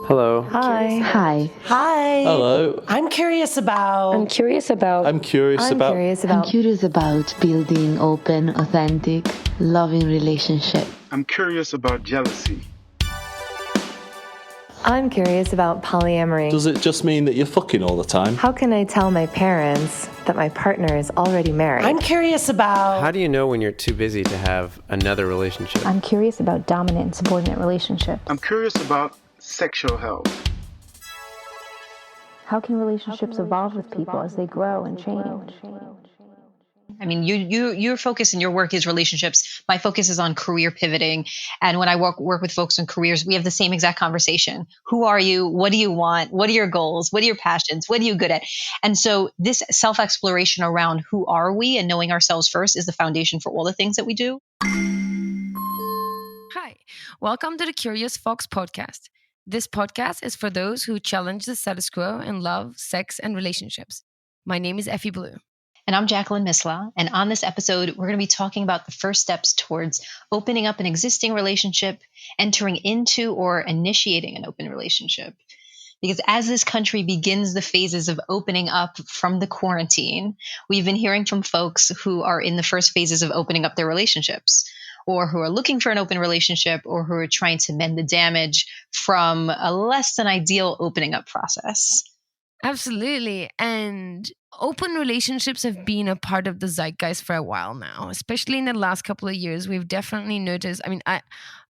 Hello. Hi. Hi. Hi. Hello. I'm curious about I'm curious about I'm curious about building open, authentic, loving relationship. I'm curious about jealousy. I'm curious about polyamory. Does it just mean that you're fucking all the time? How can I tell my parents that my partner is already married? I'm curious about How do you know when you're too busy to have another relationship? I'm curious about dominant and subordinate relationships. I'm curious about sexual health. How can relationships evolve with people as they grow and change? I mean, your focus in your work is relationships. My focus is on career pivoting. And when I work with folks in careers, we have the same exact conversation. Who are you? What do you want? What are your goals? What are your passions? What are you good at? And so this self-exploration around who are we and knowing ourselves first is the foundation for all the things that we do. Hi, welcome to the Curious Fox podcast. This podcast is for those who challenge the status quo in love, sex, and relationships. My name is Effy Blue. And I'm Jacqueline Misla. And on this episode, we're going to be talking about the first steps towards opening up an existing relationship, entering into or initiating an open relationship. Because as this country begins the phases of opening up from the quarantine, we've been hearing from folks who are in the first phases of opening up their relationships, or who are looking for an open relationship, or who are trying to mend the damage from a less than ideal opening up process. Absolutely. And open relationships have been a part of the zeitgeist for a while now, especially in the last couple of years. We've definitely noticed,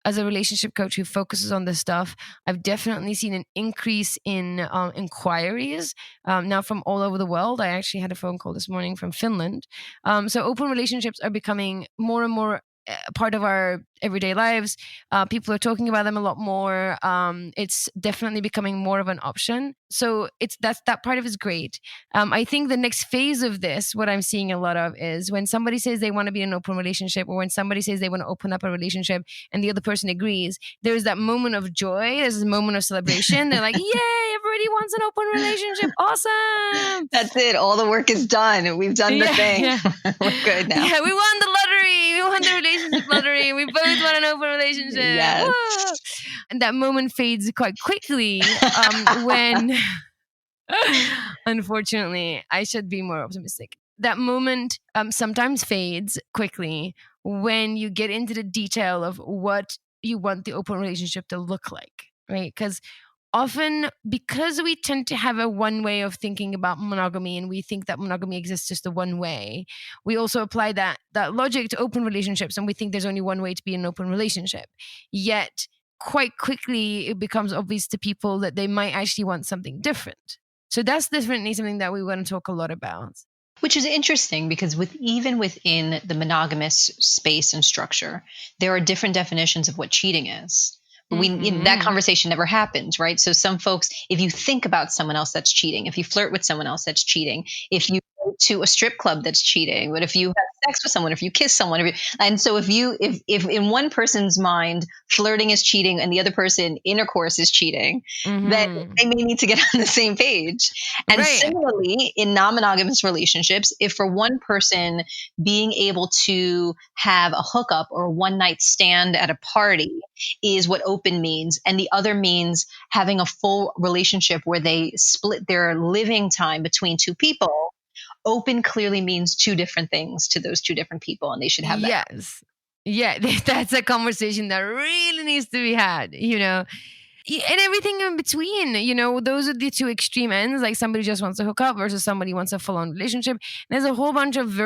as a relationship coach who focuses on this stuff, I've definitely seen an increase in inquiries now from all over the world. I actually had a phone call this morning from Finland. So open relationships are becoming more and more part of our everyday lives. People are talking about them a lot more. It's definitely becoming more of an option. So that part of it is great. I think the next phase of this, what I'm seeing a lot of, is when somebody says they want to be in an open relationship, or when somebody says they want to open up a relationship and the other person agrees, there's that moment of joy. There's this moment of celebration. They're like, yay, everybody wants an open relationship. Awesome. That's it. All the work is done. We've done the thing. Yeah. We're good now. Yeah, we won the lottery. We won the relationship lottery. We both want an open relationship. Yes. Whoa. And that moment fades quite quickly when, unfortunately, I should be more optimistic. That moment sometimes fades quickly when you get into the detail of what you want the open relationship to look like, right? Because often, because we tend to have a one way of thinking about monogamy, and we think that monogamy exists just the one way, we also apply that logic to open relationships, and we think there's only one way to be in an open relationship. Yet, quite quickly, it becomes obvious to people that they might actually want something different. So that's definitely something that we want to talk a lot about. Which is interesting because even within the monogamous space and structure, there are different definitions of what cheating is. That conversation never happens, right? So some folks, if you think about someone else, that's cheating. If you flirt with someone else, that's cheating. If you go to a strip club, that's cheating. But if you have sex with someone, if you kiss someone, and so if in one person's mind, flirting is cheating and the other person, intercourse is cheating, then they may need to get on the same page. And similarly, in non-monogamous relationships, if for one person being able to have a hookup or a one night stand at a party is what open means, and the other means having a full relationship where they split their living time between two people, open clearly means two different things to those two different people, and they should have that. Yes. Yeah, that's a conversation that really needs to be had, and everything in between, those are the two extreme ends. Like somebody just wants to hook up versus somebody wants a full-on relationship. There's a whole bunch of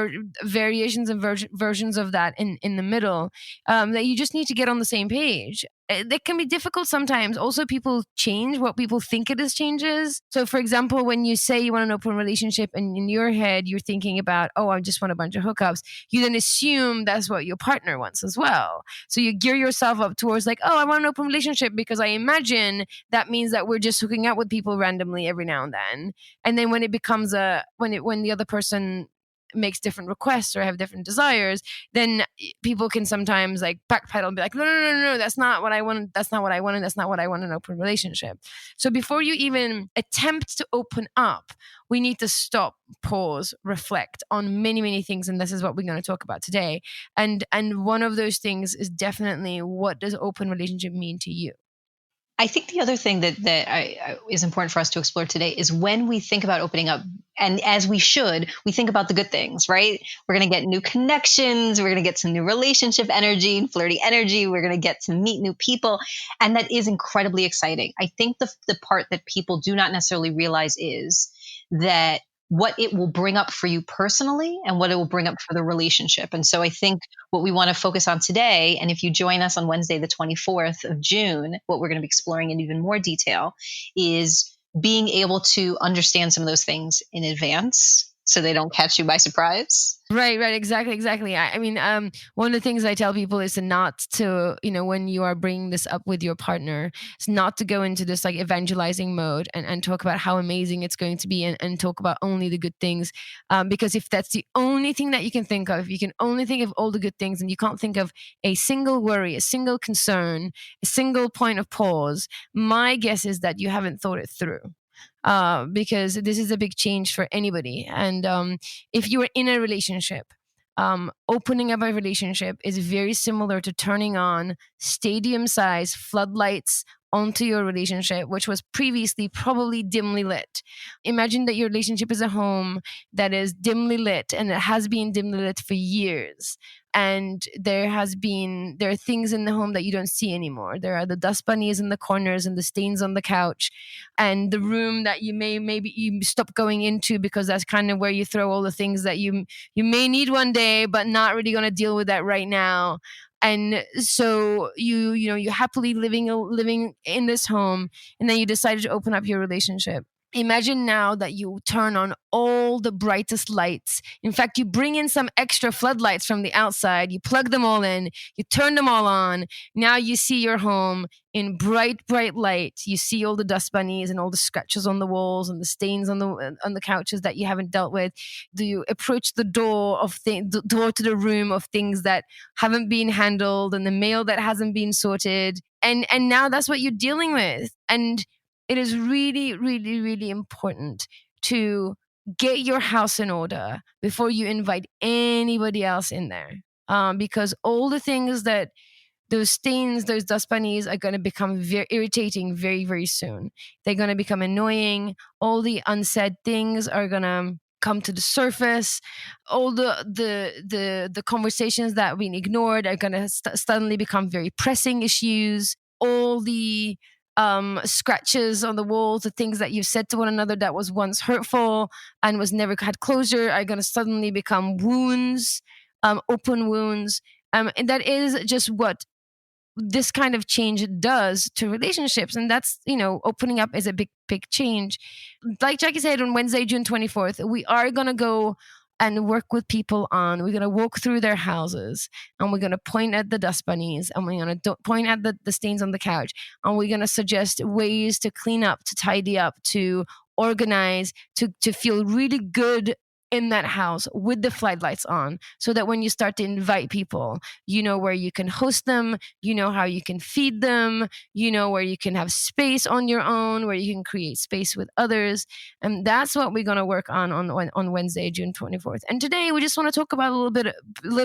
variations and versions of that in the middle that you just need to get on the same page. That can be difficult sometimes. Also, people change what people think it is changes. So, for example, when you say you want an open relationship and in your head you're thinking about, oh, I just want a bunch of hookups, you then assume that's what your partner wants as well. So you gear yourself up towards like, oh, I want an open relationship because I imagine that means that we're just hooking up with people randomly every now and then. And then when it becomes when the other person makes different requests or have different desires, then people can sometimes like backpedal and be like, no, that's not what I want. That's not what I want. And that's not what I want in an open relationship. So before you even attempt to open up, we need to stop, pause, reflect on many, many things. And this is what we're going to talk about today. And one of those things is definitely, what does open relationship mean to you? I think the other thing that is important for us to explore today is when we think about opening up, and as we should, we think about the good things, right? We're going to get new connections. We're going to get some new relationship energy and flirty energy. We're going to get to meet new people. And that is incredibly exciting. I think the part that people do not necessarily realize is that what it will bring up for you personally and what it will bring up for the relationship. And so I think what we want to focus on today, and if you join us on Wednesday, the 24th of June, what we're going to be exploring in even more detail is being able to understand some of those things in advance so they don't catch you by surprise. Right, exactly. I mean, one of the things I tell people is when you are bringing this up with your partner, is not to go into this like evangelizing mode and talk about how amazing it's going to be and talk about only the good things. Because if that's the only thing that you can think of, if you can only think of all the good things and you can't think of a single worry, a single concern, a single point of pause, my guess is that you haven't thought it through. Because this is a big change for anybody. And if you are in a relationship, opening up a relationship is very similar to turning on stadium-sized floodlights onto your relationship, which was previously probably dimly lit. Imagine that your relationship is a home that is dimly lit, and it has been dimly lit for years. And there are things in the home that you don't see anymore. There are the dust bunnies in the corners and the stains on the couch, and the room that maybe you stop going into because that's kind of where you throw all the things that you may need one day, but not really going to deal with that right now. And so you happily living in this home, and then you decided to open up your relationship. Imagine now that you turn on all the brightest lights. In fact, you bring in some extra floodlights from the outside. You plug them all in. You turn them all on. Now you see your home in bright light. You see all the dust bunnies and all the scratches on the walls and the stains on the couches that you haven't dealt with. Do you approach the door to the room of things that haven't been handled and the mail that hasn't been sorted? And now that's what you're dealing with. And it is really, really, really important to get your house in order before you invite anybody else in there. Because all the things that those stains, those dust bunnies are going to become very irritating very, very soon. They're going to become annoying. All the unsaid things are going to come to the surface. All the conversations that have been ignored are going to suddenly become very pressing issues. All the scratches on the walls, the things that you've said to one another that was once hurtful and was never had closure are going to suddenly become wounds, open wounds. And that is just what this kind of change does to relationships. And that's, opening up is a big change. Like Jackie said, on Wednesday, June 24th, we are going to go and work with people we're going to walk through their houses, and we're going to point at the dust bunnies, and we're going to point at the stains on the couch, and we're going to suggest ways to clean up, to tidy up, to organize, to feel really good in that house with the floodlights on, so that when you start to invite people, you know where you can host them, you know how you can feed them, you know where you can have space on your own, where you can create space with others. And that's what we're going to work on Wednesday, June 24th. And today we just want to talk about a little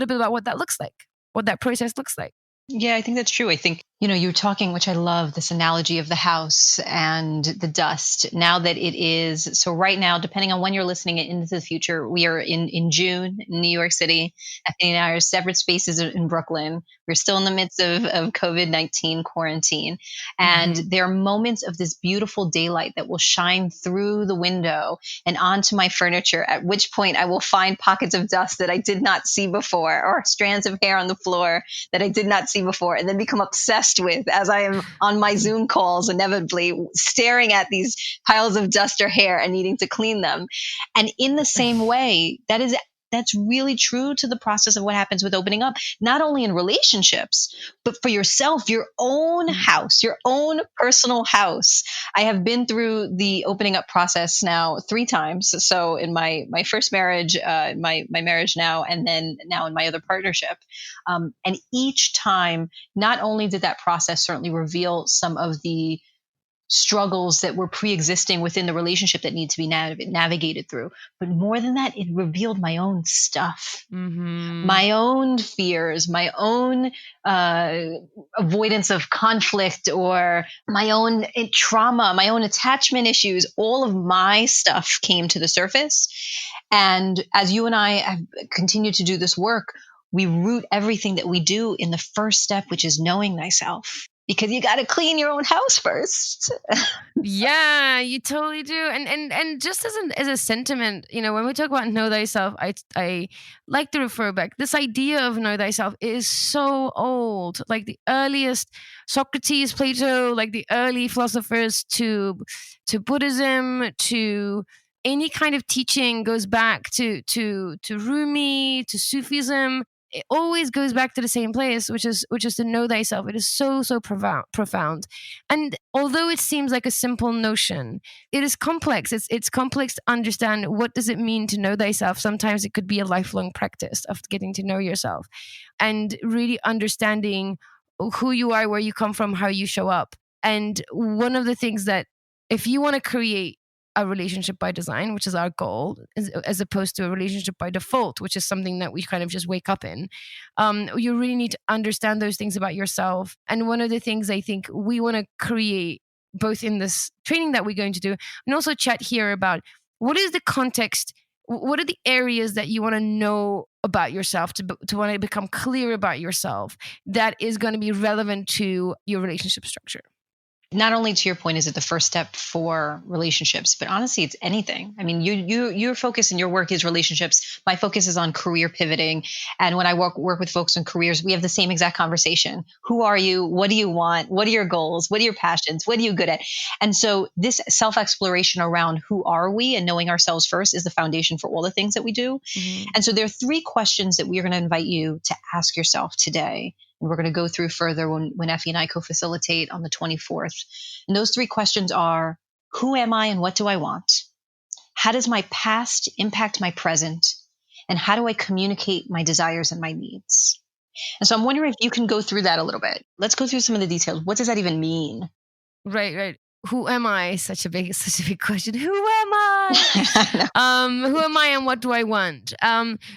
bit about what that looks like, what that process looks like. Yeah, I think that's true. I think, you're talking, which I love, this analogy of the house and the dust. Now that it is, so right now, depending on when you're listening into the future, we are in June in New York City. Effy and I are separate spaces in Brooklyn. We're still in the midst of COVID-19 quarantine. And there are moments of this beautiful daylight that will shine through the window and onto my furniture, at which point I will find pockets of dust that I did not see before, or strands of hair on the floor that I did not see before, and then become obsessed with as I am on my Zoom calls, inevitably staring at these piles of dust or hair and needing to clean them. And in the same way, that's really true to the process of what happens with opening up, not only in relationships, but for yourself, your own house, your own personal house. I have been through the opening up process now 3 times. So in my first marriage, my marriage now, and then now in my other partnership. And each time, not only did that process certainly reveal some of the struggles that were pre-existing within the relationship that need to be navigated through. But more than that, it revealed my own stuff, my own fears, my own avoidance of conflict, or my own trauma, my own attachment issues. All of my stuff came to the surface. And as you and I have continued to do this work, we root everything that we do in the first step, which is knowing thyself. Because you got to clean your own house first. Yeah, you totally do. And just as a sentiment, when we talk about know thyself, I like to refer back. This idea of know thyself is so old. Like the earliest Socrates, Plato, like the early philosophers to Buddhism, to any kind of teaching goes back to Rumi, to Sufism. It always goes back to the same place, which is to know thyself. It is so profound. And although it seems like a simple notion, it is complex. It's complex to understand what does it mean to know thyself. Sometimes it could be a lifelong practice of getting to know yourself and really understanding who you are, where you come from, how you show up. And one of the things that, if you want to create a relationship by design, which is our goal, as opposed to a relationship by default, which is something that we kind of just wake up in. You really need to understand those things about yourself. And one of the things I think we want to create, both in this training that we're going to do, and also chat here about what is the context, what are the areas that you want to know about yourself, to want to become clear about yourself, that is going to be relevant to your relationship structure. Not only, to your point, is it the first step for relationships, but honestly, it's anything. I mean, your focus in your work is relationships. My focus is on career pivoting. And when I work with folks in careers, we have the same exact conversation. Who are you? What do you want? What are your goals? What are your passions? What are you good at? And so this self-exploration around who are we and knowing ourselves first is the foundation for all the things that we do. And so there are 3 questions that we are going to invite you to ask yourself today. And we're going to go through further when Effy and I co-facilitate on the 24th. And those 3 questions are: who am I and what do I want? How does my past impact my present? And how do I communicate my desires and my needs? And so I'm wondering if you can go through that a little bit. Let's go through some of the details. What does that even mean? Right. Who am I? Such a big question. Who am I? Who am I and what do I want?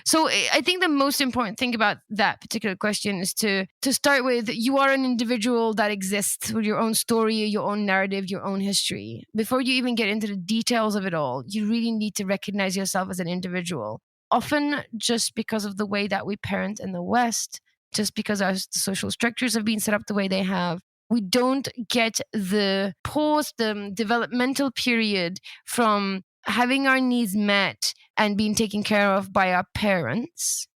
So I think the most important thing about that particular question is to start with, you are an individual that exists with your own story, your own narrative, your own history. Before you even get into the details of it all, you really need to recognize yourself as an individual. Often just because of the way that we parent in the West, just because our social structures have been set up the way they have, we don't get the pause, the developmental period from having our needs met and being taken care of by our parents,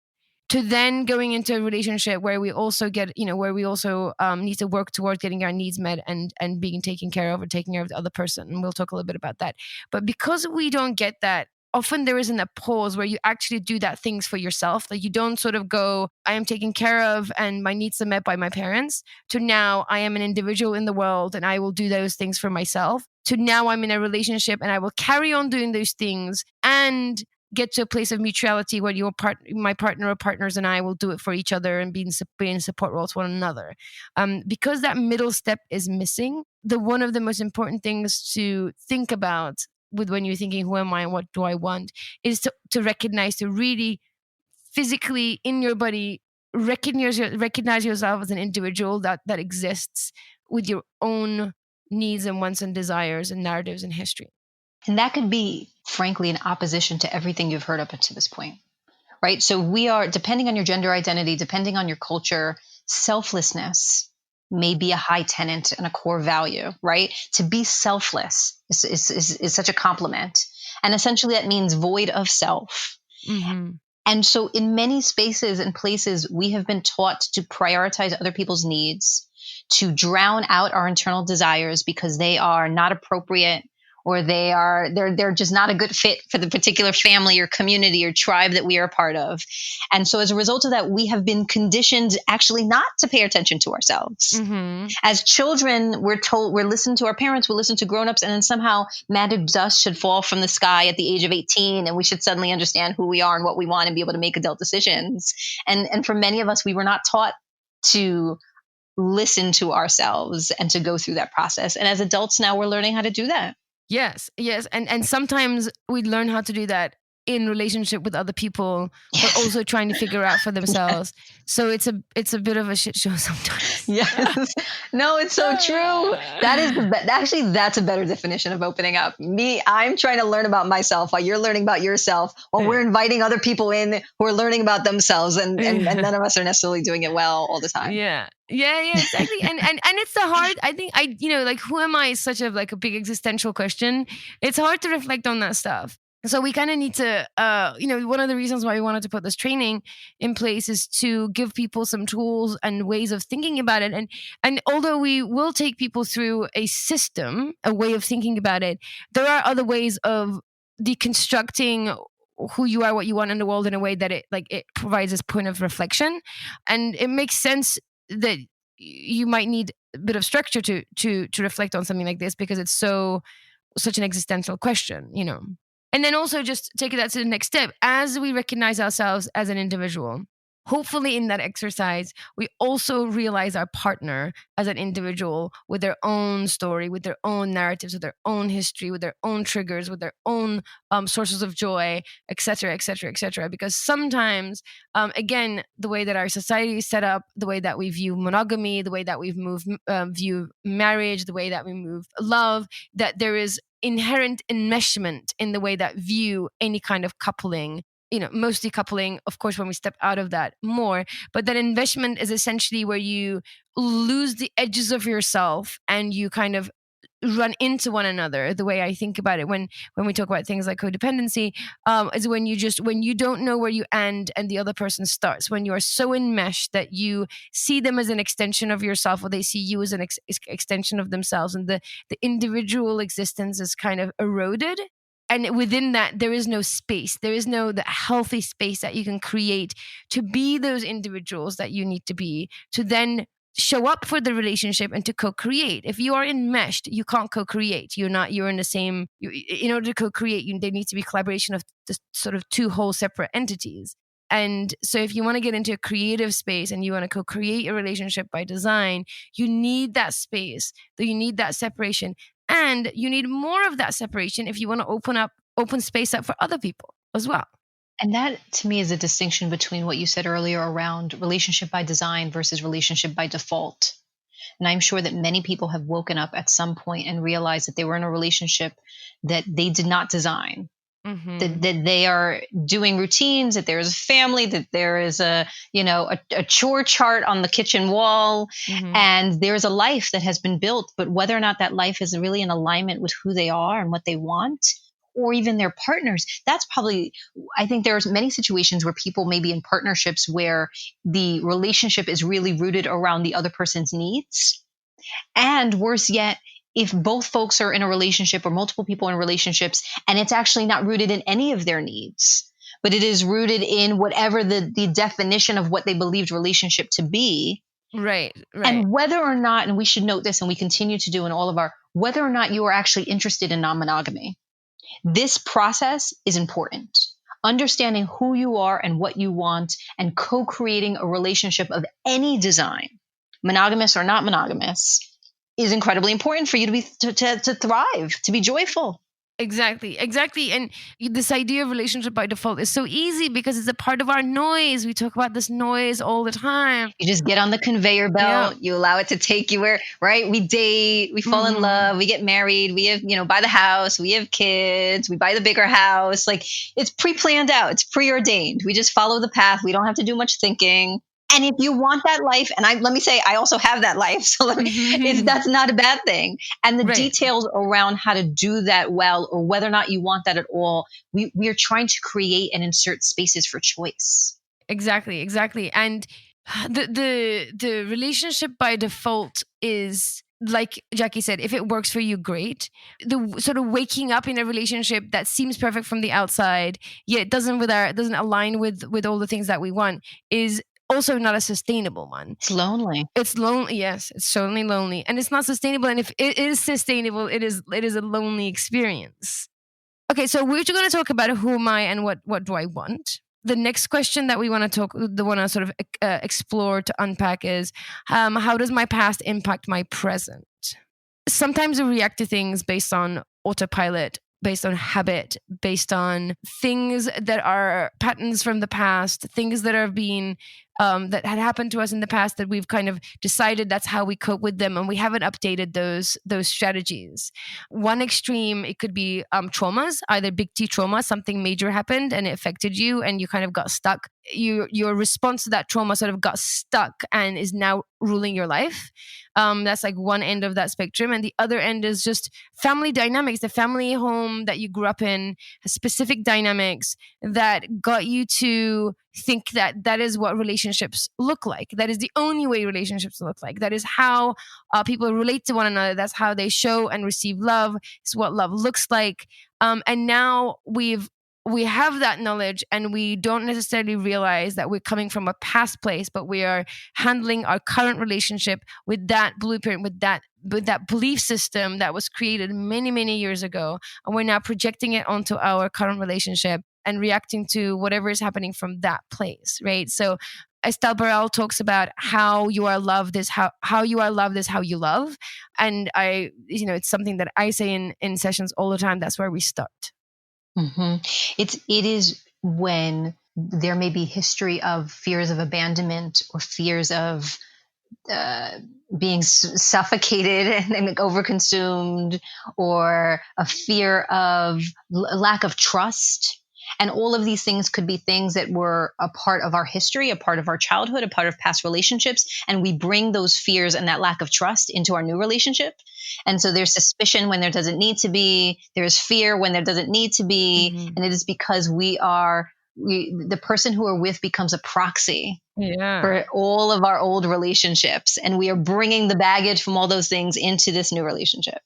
to then going into a relationship where we also get, where we also need to work towards getting our needs met and being taken care of, or taking care of the other person. And we'll talk a little bit about that. But because we don't get that, often there isn't a pause where you actually do that things for yourself. Like, you don't sort of go, I am taken care of and my needs are met by my parents, to now I am an individual in the world and I will do those things for myself, to now I'm in a relationship and I will carry on doing those things and get to a place of mutuality where my partner or partners and I will do it for each other and be in support roles for one another. Because that middle step is missing, one of the most important things to think about with when you're thinking, who am I and what do I want, is to recognize, to really physically in your body, recognize yourself as an individual that exists with your own needs and wants and desires and narratives and history. And that could be, frankly, in opposition to everything you've heard up to this point, right? So we are, depending on your gender identity, depending on your culture, selflessness may be a high tenet and a core value, right? To be selfless is such a compliment. And essentially that means void of self. Mm-hmm. And so in many spaces and places, we have been taught to prioritize other people's needs, to drown out our internal desires because they are not appropriate, or they're just not a good fit for the particular family or community or tribe that we are a part of. And so as a result of that, we have been conditioned actually not to pay attention to ourselves. Mm-hmm. As children, we're listened to our parents, we're listened to grownups, and then somehow magic dust should fall from the sky at the age of 18, and we should suddenly understand who we are and what we want and be able to make adult decisions. And for many of us, we were not taught to listen to ourselves and to go through that process. And as adults now, we're learning how to do that. Yes. And sometimes we learn how to do that in relationship with other people, but also trying to figure out for themselves. So it's a bit of a shit show sometimes. Yes. No, it's so true. That is actually, that's a better definition of opening up. I'm trying to learn about myself while you're learning about yourself, while we're inviting other people in who are learning about themselves, and none of us are necessarily doing it well all the time. Yeah, exactly. And it's the hard, I think, like, who am I is such a like a big existential question. It's hard to reflect on that stuff. So we kind of need to, one of the reasons why we wanted to put this training in place is to give people some tools and ways of thinking about it. And although we will take people through a system, a way of thinking about it, there are other ways of deconstructing who you are, what you want in the world in a way that it provides this point of reflection. And it makes sense that you might need a bit of structure to reflect on something like this, because it's such an existential question, And then also just take that to the next step. As we recognize ourselves as an individual, hopefully in that exercise, we also realize our partner as an individual with their own story, with their own narratives, with their own history, with their own triggers, with their own sources of joy, et cetera, et cetera, et cetera. Because sometimes, again, the way that our society is set up, the way that we view monogamy, the way that we view marriage, the way that we move love, that there is inherent enmeshment in the way that view any kind of coupling, mostly coupling, of course, when we step out of that more. But that enmeshment is essentially where you lose the edges of yourself and you kind of run into one another. The way I think about it when we talk about things like codependency, is when you don't know where you end and the other person starts, when you are so enmeshed that you see them as an extension of yourself, or they see you as an extension of themselves, and the individual existence is kind of eroded. And within that, there is no space. There is no the healthy space that you can create to be those individuals that you need to be, to then show up for the relationship and to co-create. If you are enmeshed, you can't co-create. You're in the same, in order to co-create, there needs to be collaboration of the sort of two whole separate entities. And so if you want to get into a creative space and you want to co-create a relationship by design, you need that space, you need that separation. And you need more of that separation if you want to open space up for other people as well. And that, to me, is a distinction between what you said earlier around relationship by design versus relationship by default. And I'm sure that many people have woken up at some point and realized that they were in a relationship that they did not design. Mm-hmm. That they are doing routines, that there is a family, that there is a chore chart on the kitchen wall, mm-hmm. and there's a life that has been built. But whether or not that life is really in alignment with who they are and what they want, or even their partners, that's probably, I think there's many situations where people may be in partnerships where the relationship is really rooted around the other person's needs. And worse yet, if both folks are in a relationship or multiple people in relationships, and it's actually not rooted in any of their needs, but it is rooted in whatever the definition of what they believed relationship to be. Right. And whether or not, and we should note this, and we continue to do in all of whether or not you are actually interested in non-monogamy, this process is important. Understanding who you are and what you want, and co-creating a relationship of any design, monogamous or not monogamous, is incredibly important for you to thrive, to be joyful. Exactly. And this idea of relationship by default is so easy because it's a part of our noise. We talk about this noise all the time. You just get on the conveyor belt. Yeah. You allow it to take you where, right? We date, we fall in love, we get married, we have, buy the house, we have kids, we buy the bigger house. Like, it's pre-planned out. It's preordained. We just follow the path. We don't have to do much thinking. And if you want that life, and let me say, I also have that life. So that's not a bad thing. And the details around how to do that well, or whether or not you want that at all, we are trying to create and insert spaces for choice. Exactly. And the relationship by default is, like Jackie said, if it works for you, great. The sort of waking up in a relationship that seems perfect from the outside, yet it doesn't align with all the things that we want, is also not a sustainable one. It's lonely. Yes, it's certainly lonely, and it's not sustainable. And if it is sustainable, it is a lonely experience. Okay, so we're going to talk about who am I and what do I want. the next question that we want to sort of explore to unpack is, how does my past impact my present? Sometimes we react to things based on autopilot, based on habit, based on things that are patterns from the past, things that have been that had happened to us in the past that we've kind of decided that's how we cope with them, and we haven't updated those strategies. One extreme, it could be traumas, either big T trauma, something major happened and it affected you and you kind of got stuck. Your response to that trauma sort of got stuck and is now ruling your life. That's like one end of that spectrum. And the other end is just family dynamics. The family home that you grew up in has specific dynamics that got you to think that that is what relationships look like. That is the only way relationships look like. That is how people relate to one another. That's how they show and receive love. It's what love looks like. And now we have that knowledge, and we don't necessarily realize that we're coming from a past place, but we are handling our current relationship with that blueprint, with that belief system that was created many, many years ago. And we're now projecting it onto our current relationship and reacting to whatever is happening from that place, right? So Estelle Perel talks about how you are loved is how you are loved is how you love. And it's something that I say in sessions all the time. That's where we start. Mm-hmm. It is when there may be history of fears of abandonment or fears of being suffocated and overconsumed, or a fear of lack of trust. And all of these things could be things that were a part of our history, a part of our childhood, a part of past relationships. And we bring those fears and that lack of trust into our new relationship. And so there's suspicion when there doesn't need to be. There's fear when there doesn't need to be. Mm-hmm. And it is because the person who we're with becomes a proxy for all of our old relationships. And we are bringing the baggage from all those things into this new relationship.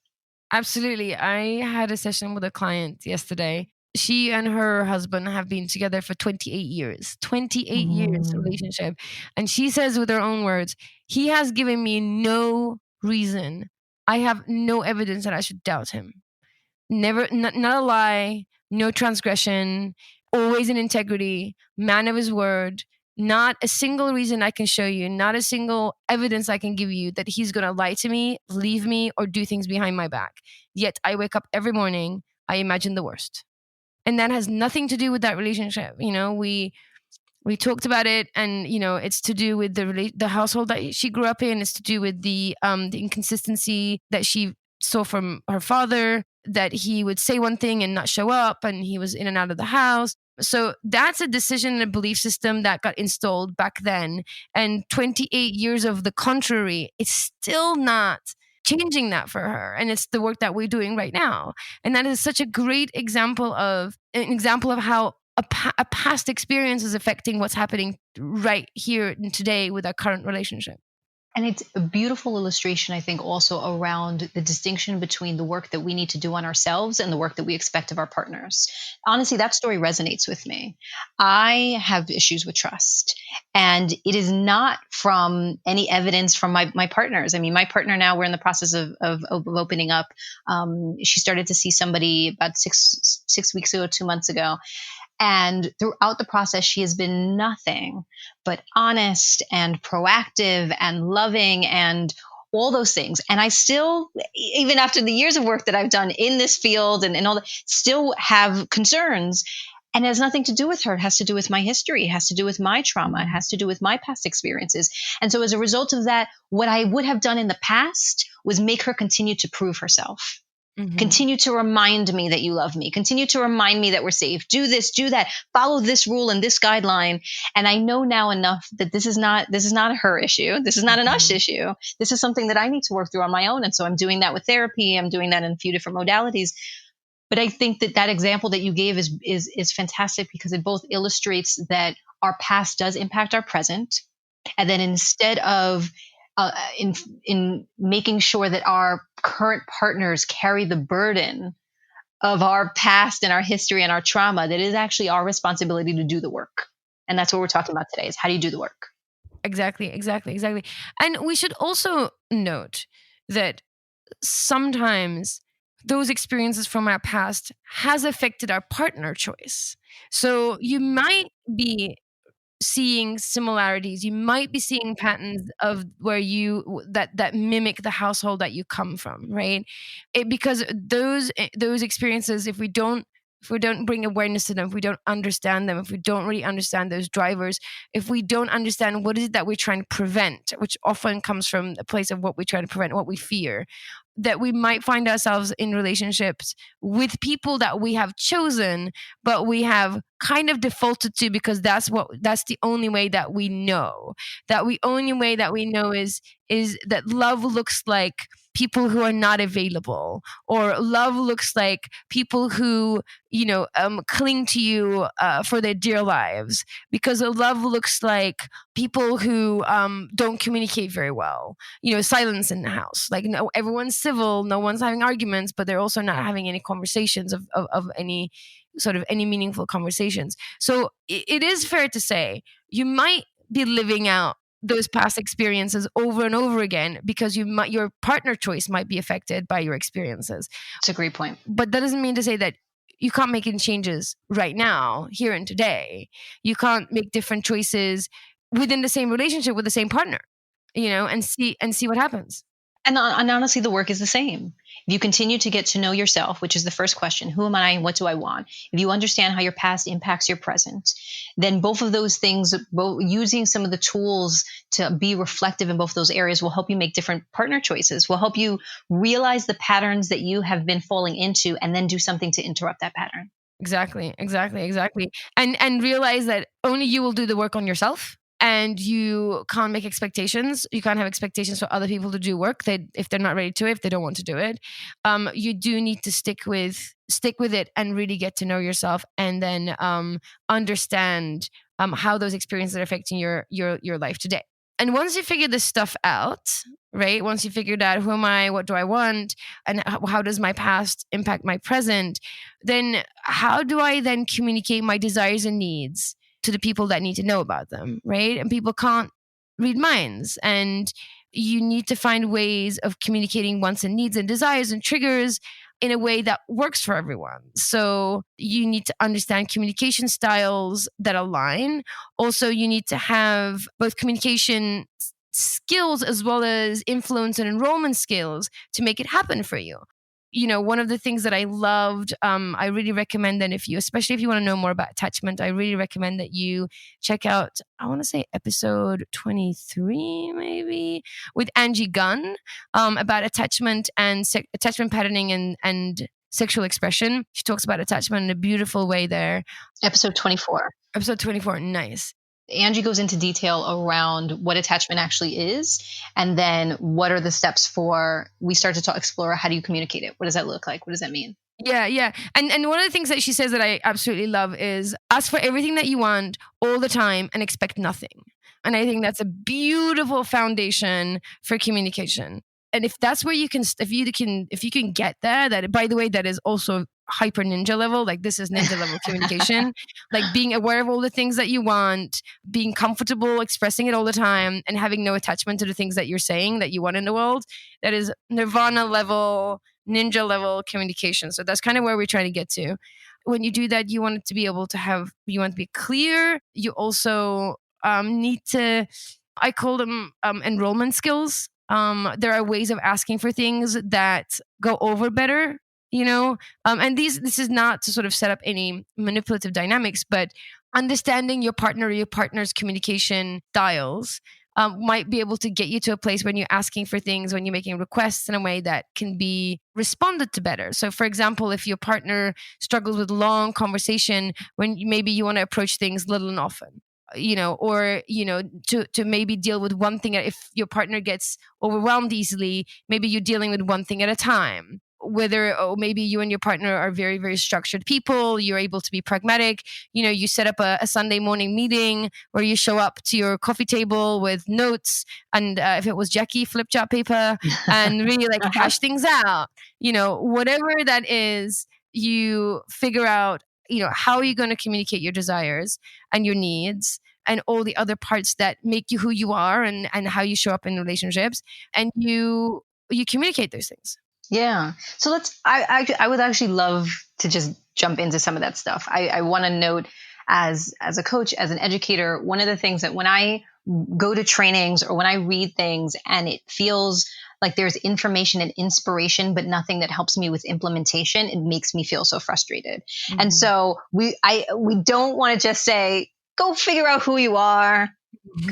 Absolutely. I had a session with a client yesterday. She and her husband have been together for 28 years. 28 years relationship. And she says with her own words, he has given me no reason. I have no evidence that I should doubt him. Never, not a lie, no transgression, always in integrity, man of his word. Not a single reason I can show you, not a single evidence I can give you that he's going to lie to me, leave me, or do things behind my back. Yet I wake up every morning, I imagine the worst. And that has nothing to do with that relationship. We talked about it, and it's to do with the household that she grew up in. It's to do with the inconsistency that she saw from her father, that he would say one thing and not show up, and he was in and out of the house. So that's a decision and a belief system that got installed back then. And 28 years of the contrary, it's still not changing that for her. And it's the work that we're doing right now. And that is such a great example of how a past experience is affecting what's happening right here and today with our current relationship. And it's a beautiful illustration, I think, also around the distinction between the work that we need to do on ourselves and the work that we expect of our partners. Honestly, that story resonates with me. I have issues with trust, and it is not from any evidence from my partners. I mean, my partner now, we're in the process of opening up. She started to see somebody about six weeks ago, 2 months ago. And throughout the process, she has been nothing but honest and proactive and loving and all those things. And I still, even after the years of work that I've done in this field and all that, still have concerns. And it has nothing to do with her. It has to do with my history. It has to do with my trauma. It has to do with my past experiences. And so as a result of that, what I would have done in the past was make her continue to prove herself. Mm-hmm. Continue to remind me that you love me. Continue to remind me that we're safe. Do this, do that. Follow this rule and this guideline. And I know now enough that this is not a her issue. This is not an us issue. This is something that I need to work through on my own. And so I'm doing that with therapy. I'm doing that in a few different modalities. But I think that example that you gave is fantastic, because it both illustrates that our past does impact our present. And then instead of in making sure that our current partners carry the burden of our past and our history and our trauma, that is actually our responsibility to do the work. And that's what we're talking about today, is how do you do the work? Exactly. And we should also note that sometimes those experiences from our past has affected our partner choice. So you might be seeing similarities, you might be seeing patterns of where you that mimic the household that you come from, right? Because those experiences, if we don't bring awareness to them, if we don't understand them, if we don't really understand those drivers, if we don't understand what is it that we're trying to prevent, which often comes from a place of what we're trying to prevent, what we fear, that we might find ourselves in relationships with people that we have chosen, but we have kind of defaulted to because that's the only way that we know. That the only way that we know is that love looks like people who are not available, or love looks like people who cling to you for their dear lives, because love looks like people who don't communicate very well, silence in the house, like no, everyone's civil, no one's having arguments, but they're also not having any conversations of any sort of any meaningful conversations. So it is fair to say you might be living out those past experiences over and over again because your partner choice might be affected by your experiences. It's a great point. But that doesn't mean to say that you can't make any changes right now, here and today. You can't make different choices within the same relationship with the same partner, and see what happens. And honestly, the work is the same. If you continue to get to know yourself, which is the first question, who am I and what do I want? If you understand how your past impacts your present, then both of those things, using some of the tools to be reflective in both those areas will help you make different partner choices, will help you realize the patterns that you have been falling into and then do something to interrupt that pattern. Exactly. And realize that only you will do the work on yourself. And you can't make expectations. You can't have expectations for other people to do work if they're not ready to, if they don't want to do it. You do need to stick with it and really get to know yourself, and then understand how those experiences are affecting your life today. And once you figure this stuff out, right? Once you figured out who am I, what do I want, and how does my past impact my present, then how do I then communicate my desires and needs to the people that need to know about them, right? And people can't read minds, and you need to find ways of communicating wants and needs and desires and triggers in a way that works for everyone. So you need to understand communication styles that align. Also, you need to have both communication skills as well as influence and enrollment skills to make it happen for you. One of the things that I loved, I really recommend that especially if you want to know more about attachment, I really recommend that you check out, I want to say episode 23, maybe, with Angie Gunn, about attachment and attachment patterning and sexual expression. She talks about attachment in a beautiful way there. Episode 24. Nice. Angie goes into detail around what attachment actually is, and then what are the steps we start to explore how do you communicate it? What does that look like? What does that mean? Yeah. And one of the things that she says that I absolutely love is ask for everything that you want all the time and expect nothing. And I think that's a beautiful foundation for communication. And if that's where you can get there, that, by the way, that is also hyper ninja level. Like, this is ninja level communication, like being aware of all the things that you want, being comfortable expressing it all the time, and having no attachment to the things that you're saying that you want in the world. That is nirvana level, ninja level communication. So that's kind of where we're trying to get to. When you do that, you want it to be able to you want to be clear. You also need to, I call them enrollment skills. There are ways of asking for things that go over better, and this is not to sort of set up any manipulative dynamics, but understanding your partner or your partner's communication styles might be able to get you to a place when you're asking for things, when you're making requests in a way that can be responded to better. So, for example, if your partner struggles with long conversation, when maybe you want to approach things little and often, or to maybe deal with one thing. If your partner gets overwhelmed easily, maybe you're dealing with one thing at a time. Maybe you and your partner are very, very structured people. You're able to be pragmatic. You set up a Sunday morning meeting where you show up to your coffee table with notes, and if it was Jackie, flip chart paper, and really like hash things out. Whatever that is, you figure out how are you going to communicate your desires and your needs and all the other parts that make you who you are, and how you show up in relationships, and you communicate those things. Yeah. So I would actually love to just jump into some of that stuff. I want to note as a coach, as an educator, one of the things that when I go to trainings or when I read things and it feels like there's information and inspiration, but nothing that helps me with implementation, it makes me feel so frustrated. Mm-hmm. And so we don't want to just say, go figure out who you are.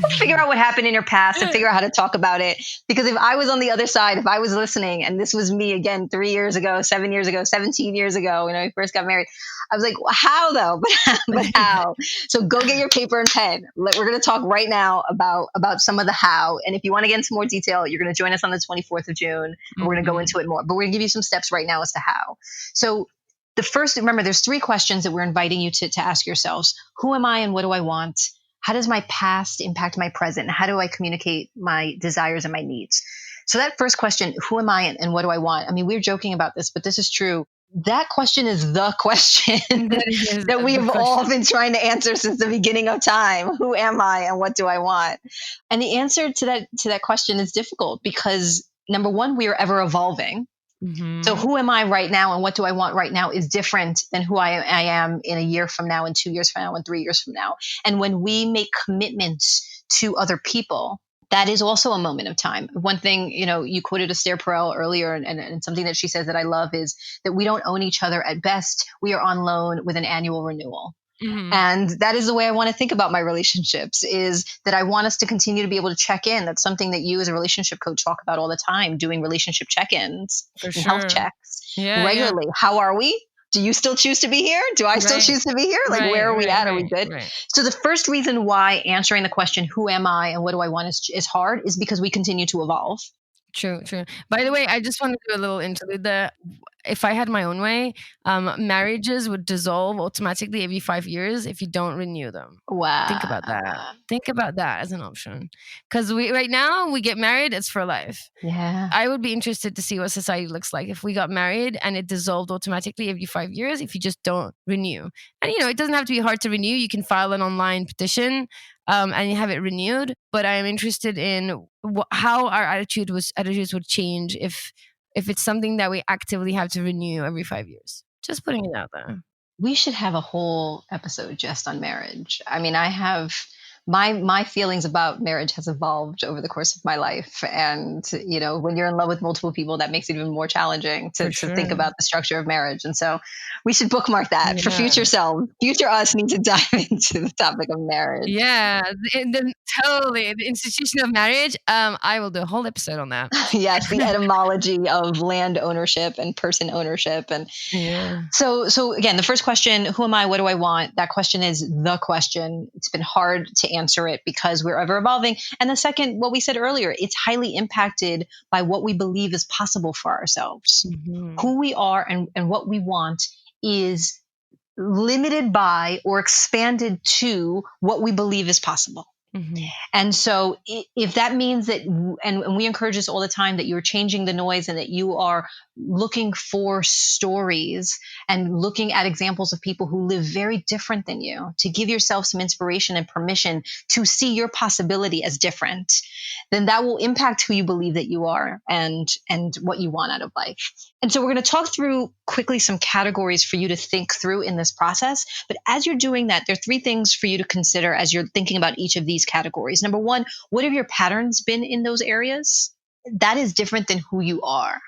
Go figure out what happened in your past and figure out how to talk about it. Because if I was on the other side, if I was listening and this was me again 3 years ago, 7 years ago, 17 years ago, when I first got married, I was like, well, how though? But how? So go get your paper and pen. We're going to talk right now about some of the how. And if you want to get into more detail, you're going to join us on the 24th of June. And we're going to go into it more. But we're going to give you some steps right now as to how. So the first, remember, there's 3 questions that we're inviting you to ask yourselves. Who am I and what do I want? How does my past impact my present? How do I communicate my desires and my needs? So that first question, who am I and what do I want? I mean, we're joking about this, but this is true. That question is the question that we have all been trying to answer since the beginning of time. Who am I and what do I want? And the answer to that question is difficult because, number one, we are ever evolving. Mm-hmm. So who am I right now and what do I want right now is different than who I am in a year from now and 2 years from now and 3 years from now. And when we make commitments to other people, that is also a moment of time. One thing, you quoted Esther Perel earlier and something that she says that I love is that we don't own each other at best. We are on loan with an annual renewal. Mm-hmm. And that is the way I want to think about my relationships, is that I want us to continue to be able to check in. That's something that you as a relationship coach talk about all the time, doing relationship check-ins and health checks regularly. Yeah. How are we? Do you still choose to be here? Do I still choose to be here? Like, where are we at? Are we good? Right. So the first reason why answering the question, who am I and what do I want is hard is because we continue to evolve. True. By the way, I just want to do a little interlude there. If I had my own way, marriages would dissolve automatically every 5 years if you don't renew them. Wow. Think about that. Think about that as an option. Because right now we get married, it's for life. Yeah. I would be interested to see what society looks like if we got married and it dissolved automatically every 5 years if you just don't renew. And, it doesn't have to be hard to renew. You can file an online petition and you have it renewed. But I am interested in how our attitudes would change if it's something that we actively have to renew every 5 years. Just putting it out there. We should have a whole episode just on marriage. I mean, I have my feelings about marriage has evolved over the course of my life. And, when you're in love with multiple people, that makes it even more challenging to think about the structure of marriage. And so we should bookmark that for future self. Future us need to dive into the topic of marriage. Yeah, totally. The institution of marriage. I will do a whole episode on that. Yes, the etymology of land ownership and person ownership. And so again, the first question, who am I? What do I want? That question is the question. It's been hard to answer it because we're ever evolving. And the second, what we said earlier, it's highly impacted by what we believe is possible for ourselves. Mm-hmm. Who we are and what we want is limited by or expanded to what we believe is possible. Mm-hmm. And so if that means that, and we encourage this all the time, that you're changing the noise and that you are looking for stories and looking at examples of people who live very different than you, to give yourself some inspiration and permission to see your possibility as different, then that will impact who you believe that you are and what you want out of life. And so we're going to talk through quickly some categories for you to think through in this process. But as you're doing that, there are 3 things for you to consider as you're thinking about each of these categories. Number 1, what have your patterns been in those areas? That is different than who you are.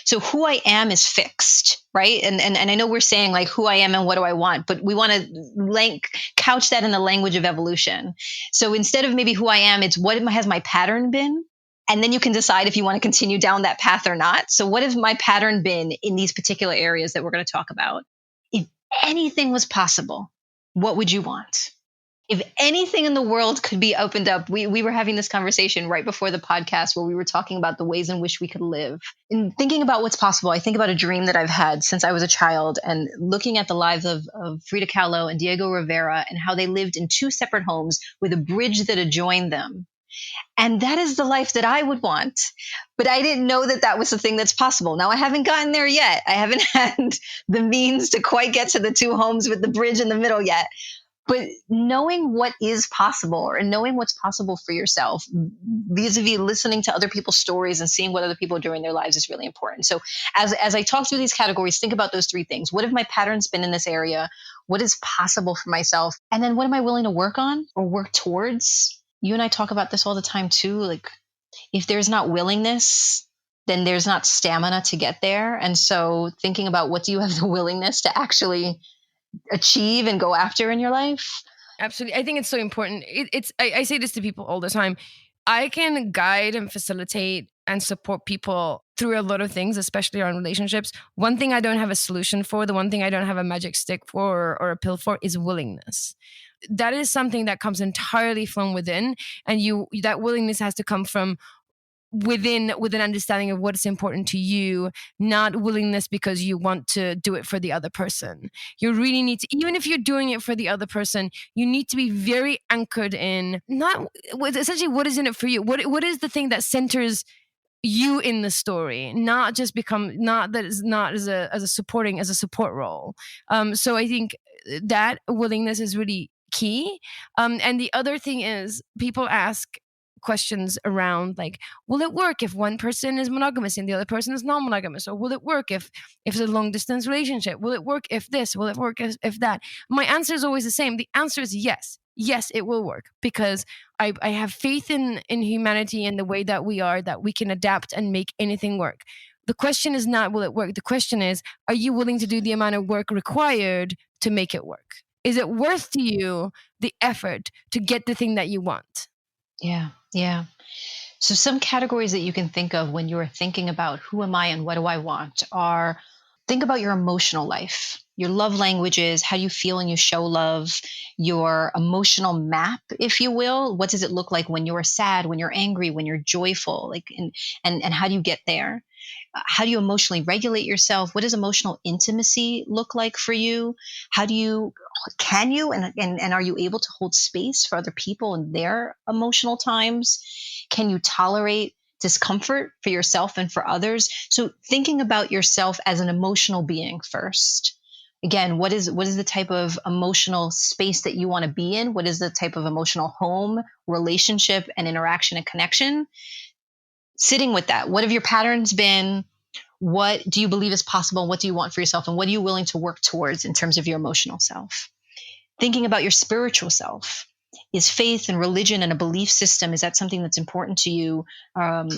So who I am is fixed, right? And I know we're saying like who I am and what do I want, but we want to couch that in the language of evolution. So instead of maybe who I am, it's what has my pattern been? And then you can decide if you want to continue down that path or not. So what has my pattern been in these particular areas that we're going to talk about? If anything was possible, what would you want? If anything in the world could be opened up, we were having this conversation right before the podcast where we were talking about the ways in which we could live. And thinking about what's possible, I think about a dream that I've had since I was a child and looking at the lives of Frida Kahlo and Diego Rivera and how they lived in 2 separate homes with a bridge that adjoined them. And that is the life that I would want. But I didn't know that that was the thing that's possible. Now, I haven't gotten there yet. I haven't had the means to quite get to the 2 homes with the bridge in the middle yet. But knowing what is possible or knowing what's possible for yourself vis-a-vis listening to other people's stories and seeing what other people are doing in their lives is really important. So as I talk through these categories, think about those three things. What have my patterns been in this area? What is possible for myself? And then what am I willing to work on or work towards? You and I talk about this all the time too. Like, if there's not willingness, then there's not stamina to get there. And so thinking about what do you have the willingness to actually achieve and go after in your life? Absolutely. I think it's so important. I say this to people all the time. I can guide and facilitate and support people through a lot of things, especially around relationships. One thing I don't have a solution for, the one thing I don't have a magic stick for or a pill for is willingness. That is something that comes entirely from within, and that willingness has to come from within with an understanding of what's important to you, not willingness because you want to do it for the other person. You really need to, even if you're doing it for the other person, you need to be very anchored in not essentially what is in it for you. What is the thing that centers you in the story, not just not that is not as a support role. So I think that willingness is really key. And the other thing is people ask questions around like, will it work if one person is monogamous and the other person is non-monogamous? Or will it work if it's a long distance relationship? Will it work if this? Will it work if that? My answer is always the same. The answer is yes. Yes, it will work, because I have faith in humanity and the way that we are, that we can adapt and make anything work. The question is not, will it work? The question is, are you willing to do the amount of work required to make it work? Is it worth to you the effort to get the thing that you want? Yeah. Yeah. So some categories that you can think of when you're thinking about who am I and what do I want are, think about your emotional life, your love languages, how you feel and you show love, your emotional map, if you will. What does it look like when you're sad, when you're angry, when you're joyful? Like, and how do you get there? How do you emotionally regulate yourself? What does emotional intimacy look like for you? Can you and are you able to hold space for other people in their emotional times? Can you tolerate discomfort for yourself and for others? So thinking about yourself as an emotional being first. Again, what is the type of emotional space that you want to be in? What is the type of emotional home, relationship, and interaction and connection? Sitting with that. What have your patterns been? What do you believe is possible? What do you want for yourself? And what are you willing to work towards in terms of your emotional self? Thinking about your spiritual self. Is faith and religion and a belief system, is that something that's important to you?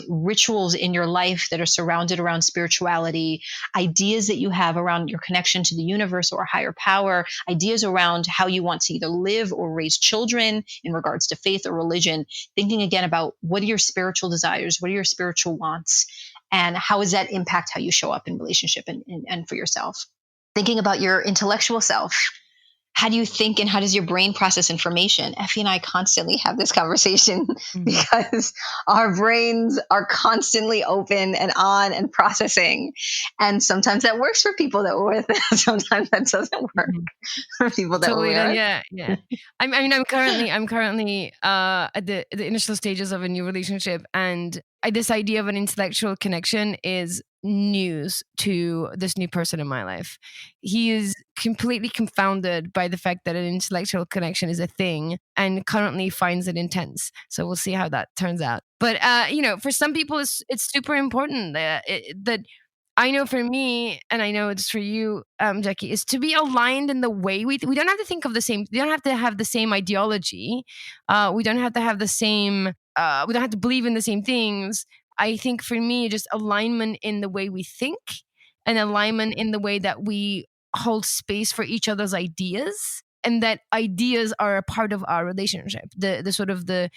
Rituals in your life that are surrounded around spirituality, ideas that you have around your connection to the universe or a higher power, ideas around how you want to either live or raise children in regards to faith or religion. Thinking again about what are your spiritual desires? What are your spiritual wants? And how does that impact how you show up in relationship and for yourself? Thinking about your intellectual self. How do you think and how does your brain process information? Effy and I constantly have this conversation because our brains are constantly open and on and processing. And sometimes that works for people that we're with. Sometimes that doesn't work for people that we're with. Yeah. I'm currently at the initial stages of a new relationship, and this idea of an intellectual connection is news to this new person in my life. He is completely confounded by the fact that an intellectual connection is a thing and currently finds it intense. So we'll see how that turns out. But for some people it's super important that I know for me, and I know it's for you, Jackie, is to be aligned in the way we don't have to think of the same. We don't have to have the same ideology. We don't have to have the same. We don't have to believe in the same things. I think for me, just alignment in the way we think and alignment in the way that we hold space for each other's ideas, and that ideas are a part of our relationship. The sort of the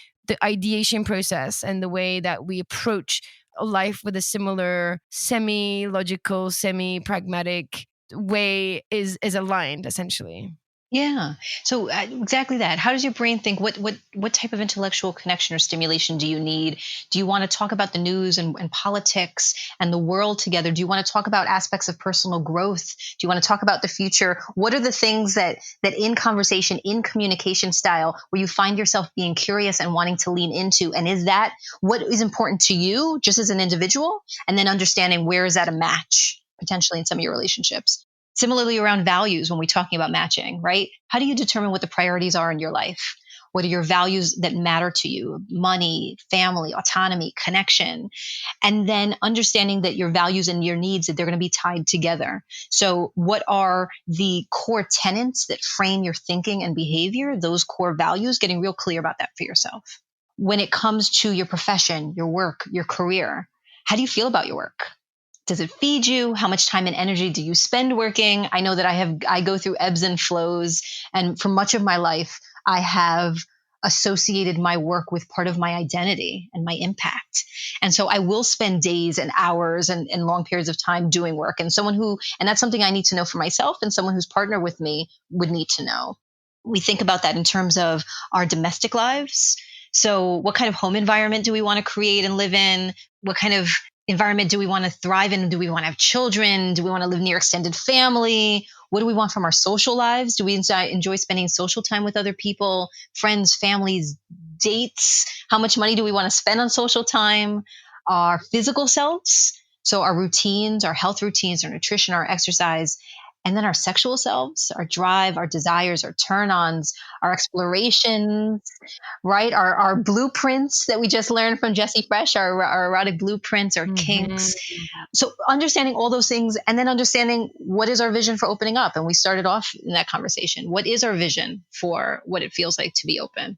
ideation process and the way that we approach life with a similar semi-logical, semi-pragmatic way is aligned, essentially. Yeah. So exactly that. How does your brain think? What type of intellectual connection or stimulation do you need? Do you want to talk about the news and politics and the world together? Do you want to talk about aspects of personal growth? Do you want to talk about the future? What are the things that in conversation, in communication style, where you find yourself being curious and wanting to lean into? And is that what is important to you just as an individual? And then understanding where is that a match potentially in some of your relationships? Similarly, around values, when we're talking about matching, right? How do you determine what the priorities are in your life? What are your values that matter to you? Money, family, autonomy, connection. And then understanding that your values and your needs, that they're going to be tied together. So what are the core tenets that frame your thinking and behavior? Those core values, getting real clear about that for yourself. When it comes to your profession, your work, your career, how do you feel about your work? Does it feed you? How much time and energy do you spend working? I know that I go through ebbs and flows. And for much of my life, I have associated my work with part of my identity and my impact. And so I will spend days and hours and long periods of time doing work. And that's something I need to know for myself, and someone who's partnered with me would need to know. We think about that in terms of our domestic lives. So what kind of home environment do we want to create and live in? What kind of environment do we want to thrive in? Do we want to have children? Do we want to live near extended family? What do we want from our social lives? Do we enjoy spending social time with other people, friends, families, dates? How much money do we want to spend on social time? Our physical selves, so our routines, our health routines, our nutrition, our exercise, and then our sexual selves, our drive, our desires, our turn-ons, our explorations, right? Our blueprints that we just learned from Jessie Fresh, our erotic blueprints, our kinks. So understanding all those things, and then understanding what is our vision for opening up. And we started off in that conversation. What is our vision for what it feels like to be open?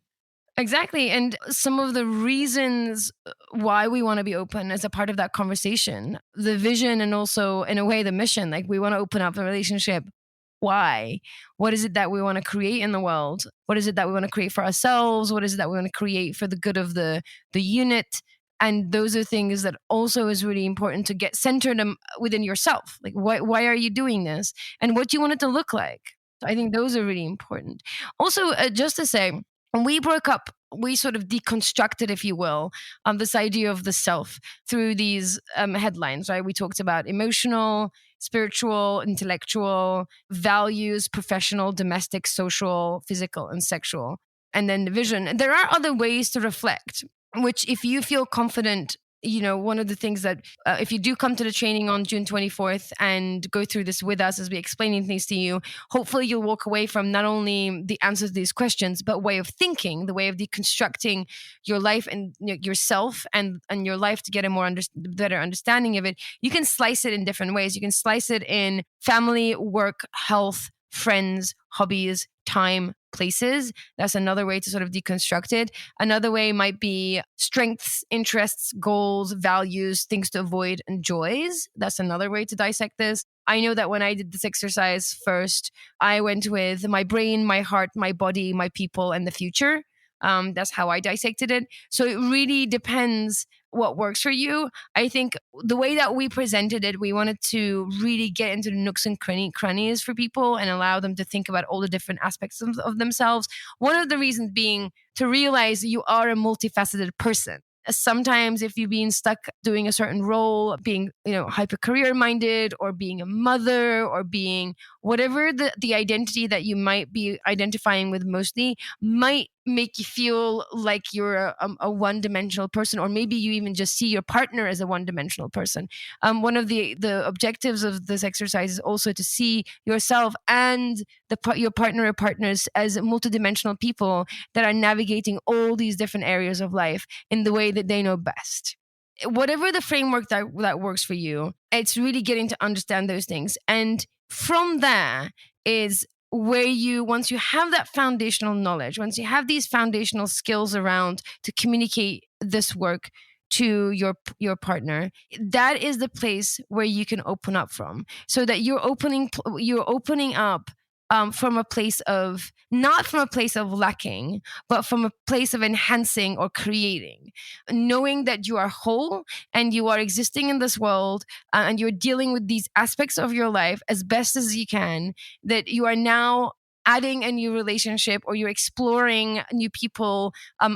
Exactly. And some of the reasons why we want to be open as a part of that conversation, the vision, and also in a way, the mission, like we want to open up the relationship. Why? What is it that we want to create in the world? What is it that we want to create for ourselves? What is it that we want to create for the good of the unit? And those are things that also is really important to get centered within yourself. Like, why are you doing this? And what do you want it to look like? So I think those are really important. Also, just to say, when we broke up, we sort of deconstructed, if you will, this idea of the self through these headlines, right? We talked about emotional, spiritual, intellectual, values, professional, domestic, social, physical, and sexual. And then the vision. There are other ways to reflect, which if you feel confident, one of the things that if you do come to the training on June 24th and go through this with us as we explaining things to you, hopefully you'll walk away from not only the answers to these questions, but way of thinking, the way of deconstructing your life and yourself and your life to get a better understanding of it. You can slice it in different ways. You can slice it in family, work, health, friends, hobbies, time, places. That's another way to sort of deconstruct it. Another way might be strengths, interests, goals, values, things to avoid, and joys. That's another way to dissect this. I know that when I did this exercise first, I went with my brain, my heart, my body, my people, and the future. That's how I dissected it. So it really depends what works for you. I think the way that we presented it, we wanted to really get into the nooks and crannies for people and allow them to think about all the different aspects of themselves. One of the reasons being to realize you are a multifaceted person. Sometimes if you've been stuck doing a certain role, being, hyper career minded, or being a mother, or being whatever the identity that you might be identifying with mostly might make you feel like you're a one-dimensional person, or maybe you even just see your partner as a one-dimensional person. One of the objectives of this exercise is also to see yourself and your partner or partners as multidimensional people that are navigating all these different areas of life in the way that they know best. Whatever the framework that works for you, it's really getting to understand those things. And from there is where once you have that foundational knowledge, once you have these foundational skills around to communicate this work to your partner, that is the place where you can open up from, so that you're opening up from a place of, not from a place of lacking, but from a place of enhancing or creating, knowing that you are whole and you are existing in this world and you're dealing with these aspects of your life as best as you can, that you are now adding a new relationship, or you're exploring new people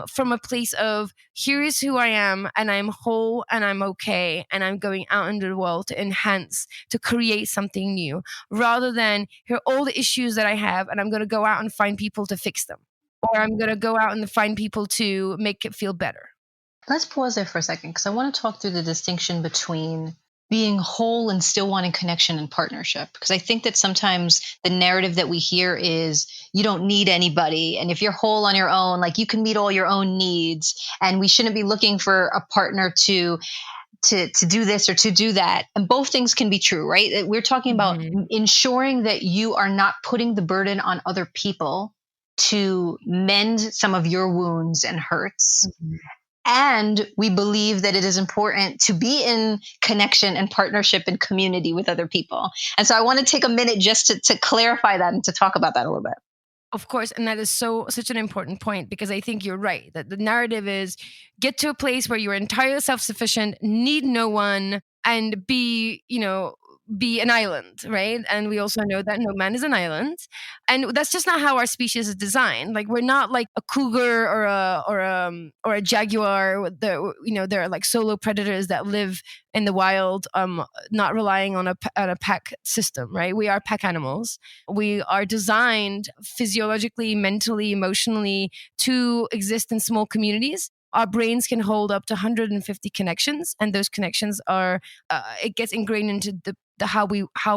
from a place of, here is who I am, and I'm whole and I'm okay, and I'm going out into the world to enhance, to create something new, rather than here are all the issues that I have and I'm going to go out and find people to fix them, or I'm going to go out and find people to make it feel better. Let's pause there for a second, because I want to talk through the distinction between being whole and still wanting connection and partnership. Because I think that sometimes the narrative that we hear is you don't need anybody. And if you're whole on your own, like you can meet all your own needs. And we shouldn't be looking for a partner to do this or to do that. And both things can be true, right? We're talking about ensuring that you are not putting the burden on other people to mend some of your wounds and hurts. And we believe that it is important to be in connection and partnership and community with other people. And so I want to take a minute just to clarify that and to talk about that a little bit. Of course, and that is such an important point, because I think you're right that the narrative is get to a place where you're entirely self-sufficient, need no one, and be an island, right? And we also know that no man is an island, and that's just not how our species is designed. Like we're not like a cougar or a jaguar. There are like solo predators that live in the wild, not relying on a pack system, right? We are pack animals. We are designed physiologically, mentally, emotionally to exist in small communities. Our brains can hold up to 150 connections, and those connections are it gets ingrained into the how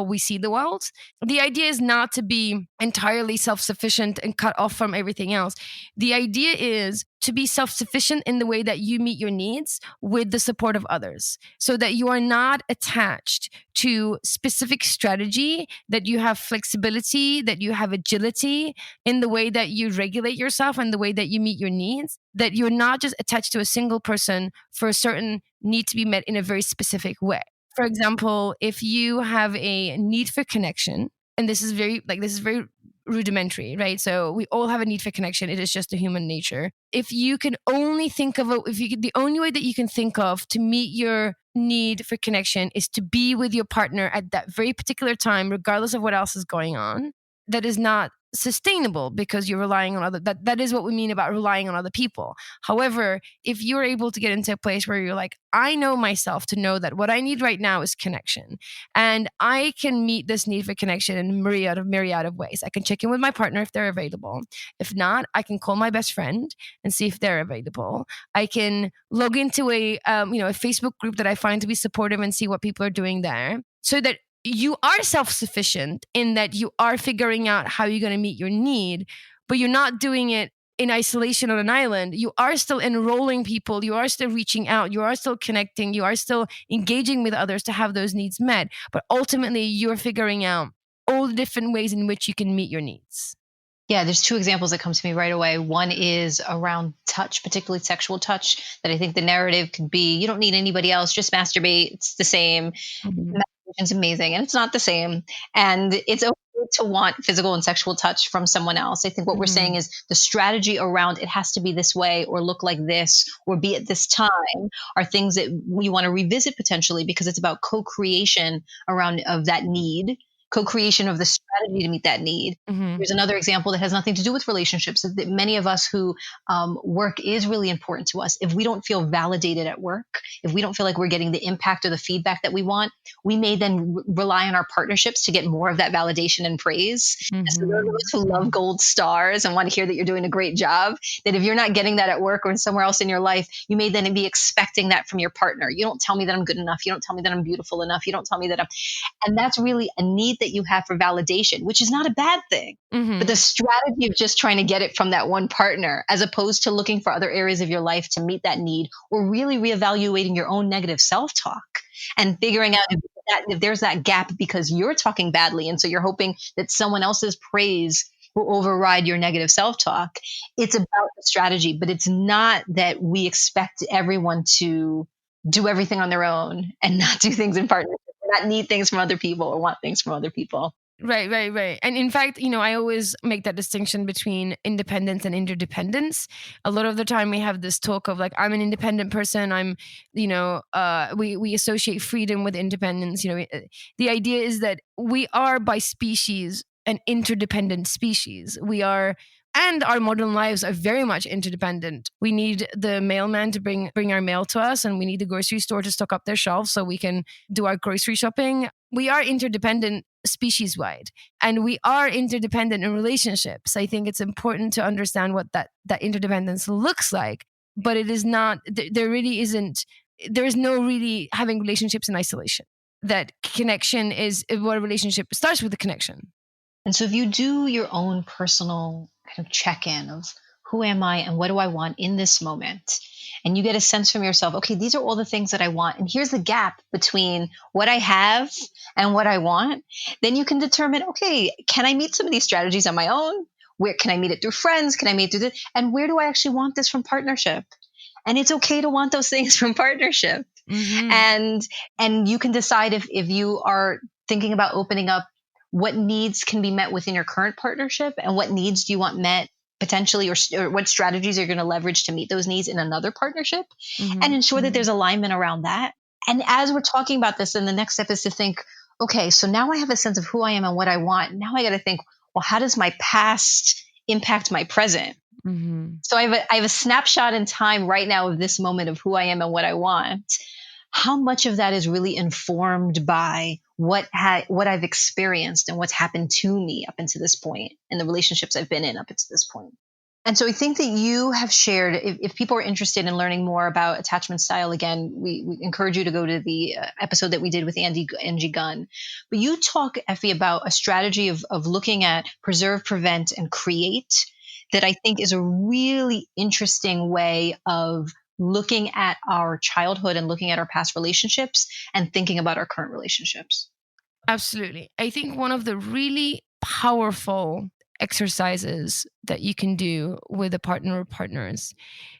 we see the world. The idea is not to be entirely self-sufficient and cut off from everything else. The idea is to be self-sufficient in the way that you meet your needs with the support of others, so that you are not attached to specific strategy, that you have flexibility, that you have agility in the way that you regulate yourself and the way that you meet your needs, that you're not just attached to a single person for a certain need to be met in a very specific way. For example, if you have a need for connection, and this is very rudimentary, right? So we all have a need for connection. It is just a human nature. If you can only think of the only way that you can think of to meet your need for connection is to be with your partner at that very particular time, regardless of what else is going on, that is not sustainable, because you're relying on that is what we mean about relying on other people. However, if you're able to get into a place where you're like, I know myself to know that what I need right now is connection, and I can meet this need for connection in a myriad of ways. I can check in with my partner if they're available. If not, I can call my best friend and see if they're available. I can log into a Facebook group that I find to be supportive and see what people are doing there, so that you are self-sufficient in that you are figuring out how you're going to meet your need, but you're not doing it in isolation on an island. You are still enrolling people. You are still reaching out. You are still connecting. You are still engaging with others to have those needs met. But ultimately, you're figuring out all the different ways in which you can meet your needs. Yeah, there's two examples that come to me right away. One is around touch, particularly sexual touch, that I think the narrative could be, you don't need anybody else, just masturbate. It's the same. Masturbation's amazing, and it's not the same. And it's okay to want physical and sexual touch from someone else. I think what we're saying is the strategy around it has to be this way or look like this or be at this time are things that we want to revisit potentially, because it's about co-creation of that need, co-creation of the strategy to meet that need. There's another example that has nothing to do with relationships, that many of us who work is really important to us. If we don't feel validated at work, if we don't feel like we're getting the impact or the feedback that we want, we may then rely on our partnerships to get more of that validation and praise. And so those of us who love gold stars and want to hear that you're doing a great job, that if you're not getting that at work or in somewhere else in your life, you may then be expecting that from your partner. You don't tell me that I'm good enough. You don't tell me that I'm beautiful enough. You don't tell me that and that's really a need that you have for validation, which is not a bad thing. But the strategy of just trying to get it from that one partner, as opposed to looking for other areas of your life to meet that need, or really reevaluating your own negative self-talk and figuring out if there's that gap because you're talking badly. And so you're hoping that someone else's praise will override your negative self-talk. It's about the strategy, but it's not that we expect everyone to do everything on their own and not do things in partnership, not need things from other people or want things from other people. Right. And in fact, I always make that distinction between independence and interdependence. A lot of the time we have this talk of like, I'm an independent person. I'm, we associate freedom with independence. The idea is that we are by species an interdependent species. We are, and our modern lives are very much interdependent. We need the mailman to bring our mail to us, and we need the grocery store to stock up their shelves so we can do our grocery shopping. We are interdependent species-wide, and we are interdependent in relationships. I think it's important to understand what that interdependence looks like, but it is not, there is no really having relationships in isolation. that connection is what a relationship starts with, the connection. And so if you do your own personal kind of check-in of who am I and what do I want in this moment, and you get a sense from yourself, okay, these are all the things that I want, and here's the gap between what I have and what I want, then you can determine, okay, can I meet some of these strategies on my own? Where can I meet it through friends? Can I meet it through this? And where do I actually want this from partnership? And it's okay to want those things from partnership. And you can decide if you are thinking about opening up, what needs can be met within your current partnership and what needs do you want met potentially, or what strategies are going to leverage to meet those needs in another partnership, and ensure that there's alignment around that. And as we're talking about this, then the next step is to think, okay, so now I have a sense of who I am and what I want. Now I got to think, well, how does my past impact my present? So I have a snapshot in time right now of this moment of who I am and what I want. How much of that is really informed by what I've experienced and what's happened to me up until this point and the relationships I've been in up until this point. And so I think that you have shared, if people are interested in learning more about attachment style, again, we encourage you to go to the episode that we did with Angie Gunn. But you talk, Effy, about a strategy of looking at preserve, prevent, and create that I think is a really interesting way of looking at our childhood and looking at our past relationships and thinking about our current relationships. Absolutely. I think one of the really powerful exercises that you can do with a partner or partners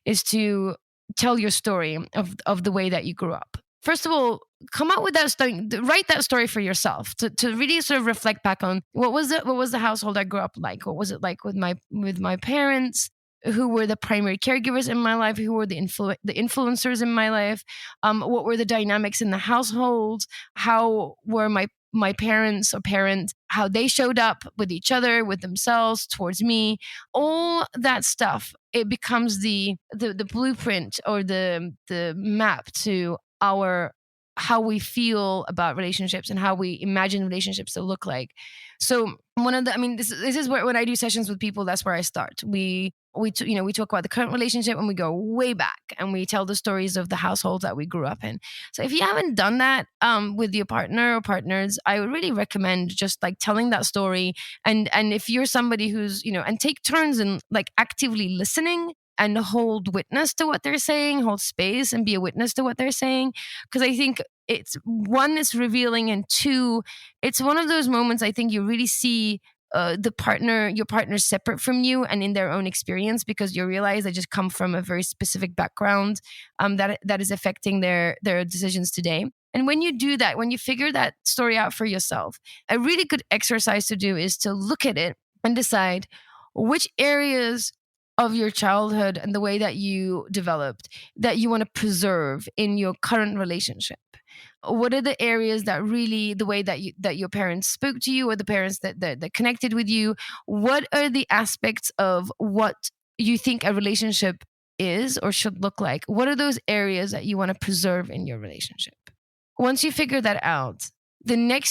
is to tell your story of the way that you grew up. First of all, come out with that story, write that story for yourself to really sort of reflect back on what was the household I grew up like? What was it like with my parents? Who were the primary caregivers in my life? Who were the influencers in my life? What were the dynamics in the household? How were my parents or parents, how they showed up with each other, with themselves, towards me? All that stuff, it becomes the blueprint or the map to how we feel about relationships and how we imagine relationships to look like. So this is where, when I do sessions with people, that's where I start. We talk about the current relationship and we go way back and we tell the stories of the household that we grew up in. So if you haven't done that with your partner or partners, I would really recommend just like telling that story. And if you're somebody who's, and take turns in like actively listening and hold witness to what they're saying, hold space and be a witness to what they're saying. Because I think it's one, it's revealing, and two, it's one of those moments I think you really see your partner separate from you and in their own experience, because you realize they just come from a very specific background that is affecting their decisions today. And when you do that, when you figure that story out for yourself, a really good exercise to do is to look at it and decide which areas of your childhood and the way that you developed that you want to preserve in your current relationship. What are the areas that really, the way that your parents spoke to you, or the parents that connected with you? What are the aspects of what you think a relationship is or should look like? What are those areas that you want to preserve in your relationship? Once you figure that out, the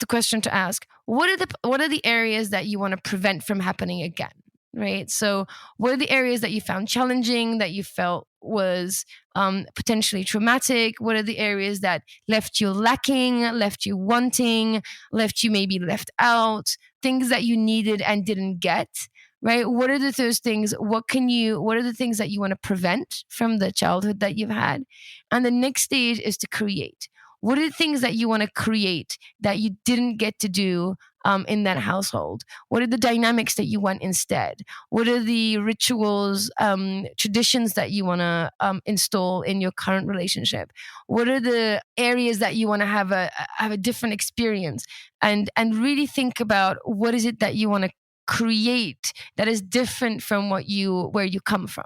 question to ask, what are the areas that you want to prevent from happening again? Right? So what are the areas that you found challenging, that you felt was potentially traumatic? What are the areas that left you lacking, left you wanting, left you maybe left out, things that you needed and didn't get? Right? What are those things? What are the things that you want to prevent from the childhood that you've had? And the next stage is to create. What are the things that you want to create that you didn't get to do in that household? What are the dynamics that you want instead? What are the rituals, traditions that you want to install in your current relationship? What are the areas that you want to have a different experience? And really think about what is it that you want to create that is different from where you come from.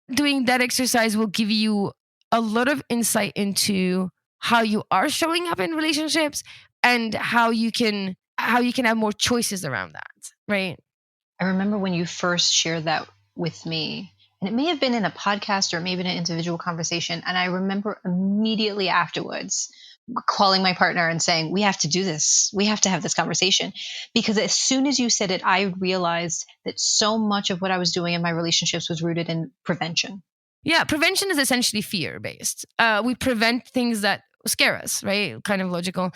Doing that exercise will give you a lot of insight into how you are showing up in relationships and how you can have more choices around that, right? I remember when you first shared that with me, and it may have been in a podcast or maybe in an individual conversation. And I remember immediately afterwards calling my partner and saying, we have to do this. We have to have this conversation. Because as soon as you said it, I realized that so much of what I was doing in my relationships was rooted in prevention. Yeah, prevention is essentially fear-based. We prevent things that scare us, right? Kind of logical.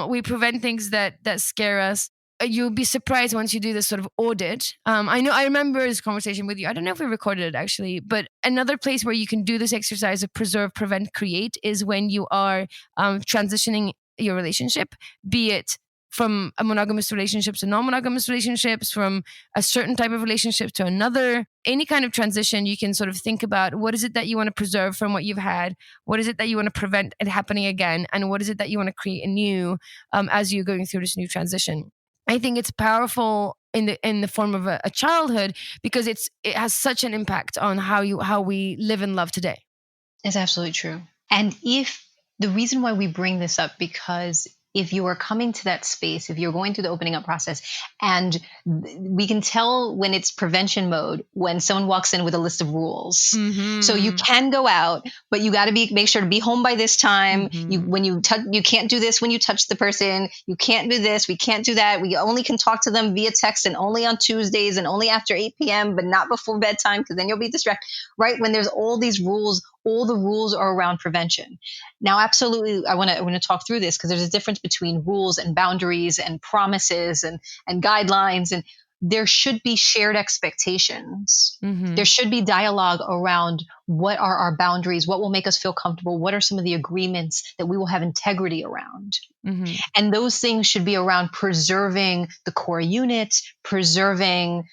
We prevent things that scare us. You'll be surprised once you do this sort of audit. I remember this conversation with you. I don't know if we recorded it actually, but another place where you can do this exercise of preserve, prevent, create is when you are transitioning your relationship, be it from a monogamous relationship to non-monogamous relationships, from a certain type of relationship to another, any kind of transition. You can sort of think about what is it that you want to preserve from what you've had, what is it that you want to prevent it happening again, and what is it that you want to create anew as you're going through this new transition. I think it's powerful in the form of a childhood because it has such an impact on how we live and love today. It's absolutely true. And if the reason why we bring this up, because if you are coming to that space, if you're going through the opening up process, and we can tell when it's prevention mode, when someone walks in with a list of rules. Mm-hmm. So you can go out, but you got to make sure to be home by this time. Mm-hmm. You can't do this when you touch the person. You can't do this. We can't do that. We only can talk to them via text and only on Tuesdays and only after 8 p.m., but not before bedtime because then you'll be distracted, right? When there's all these rules, all the rules are around prevention. Now, absolutely, I want to talk through this because there's a difference between rules and boundaries and promises and guidelines. And there should be shared expectations. Mm-hmm. There should be dialogue around what are our boundaries, what will make us feel comfortable, what are some of the agreements that we will have integrity around. Mm-hmm. And those things should be around preserving the core unit, preserving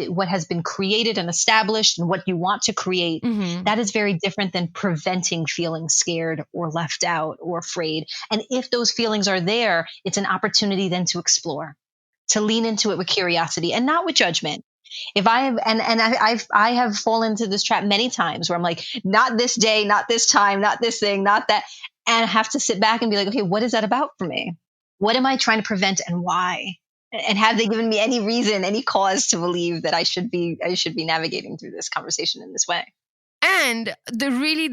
what has been created and established and what you want to create. Mm-hmm. That is very different than preventing feeling scared or left out or afraid. And if those feelings are there, it's an opportunity then to explore, to lean into it with curiosity and not with judgment. If I have, I have fallen into this trap many times where I'm like, not this day, not this time, not this thing, not that. And I have to sit back and be like, okay, what is that about for me? What am I trying to prevent and why? And have they given me any reason, any cause to believe that I should be navigating through this conversation in this way? And the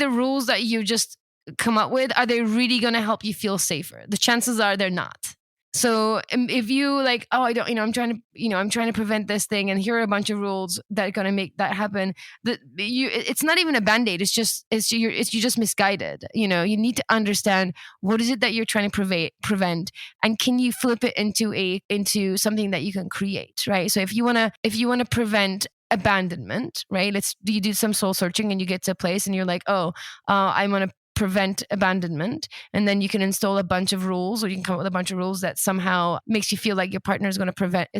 rules that you just come up with, are they really going to help you feel safer? The chances are they're not. So if you like, oh, I'm trying to prevent this thing, and here are a bunch of rules that are going to make that happen. It's not even a Band-Aid. You're just misguided. You need to understand what is it that you're trying to prevent, and can you flip it into something that you can create, right? So if you want to prevent abandonment, right? You do some soul searching and you get to a place and you're like, I want to prevent abandonment, and then you can install a bunch of rules, or you can come up with a bunch of rules that somehow makes you feel like your partner is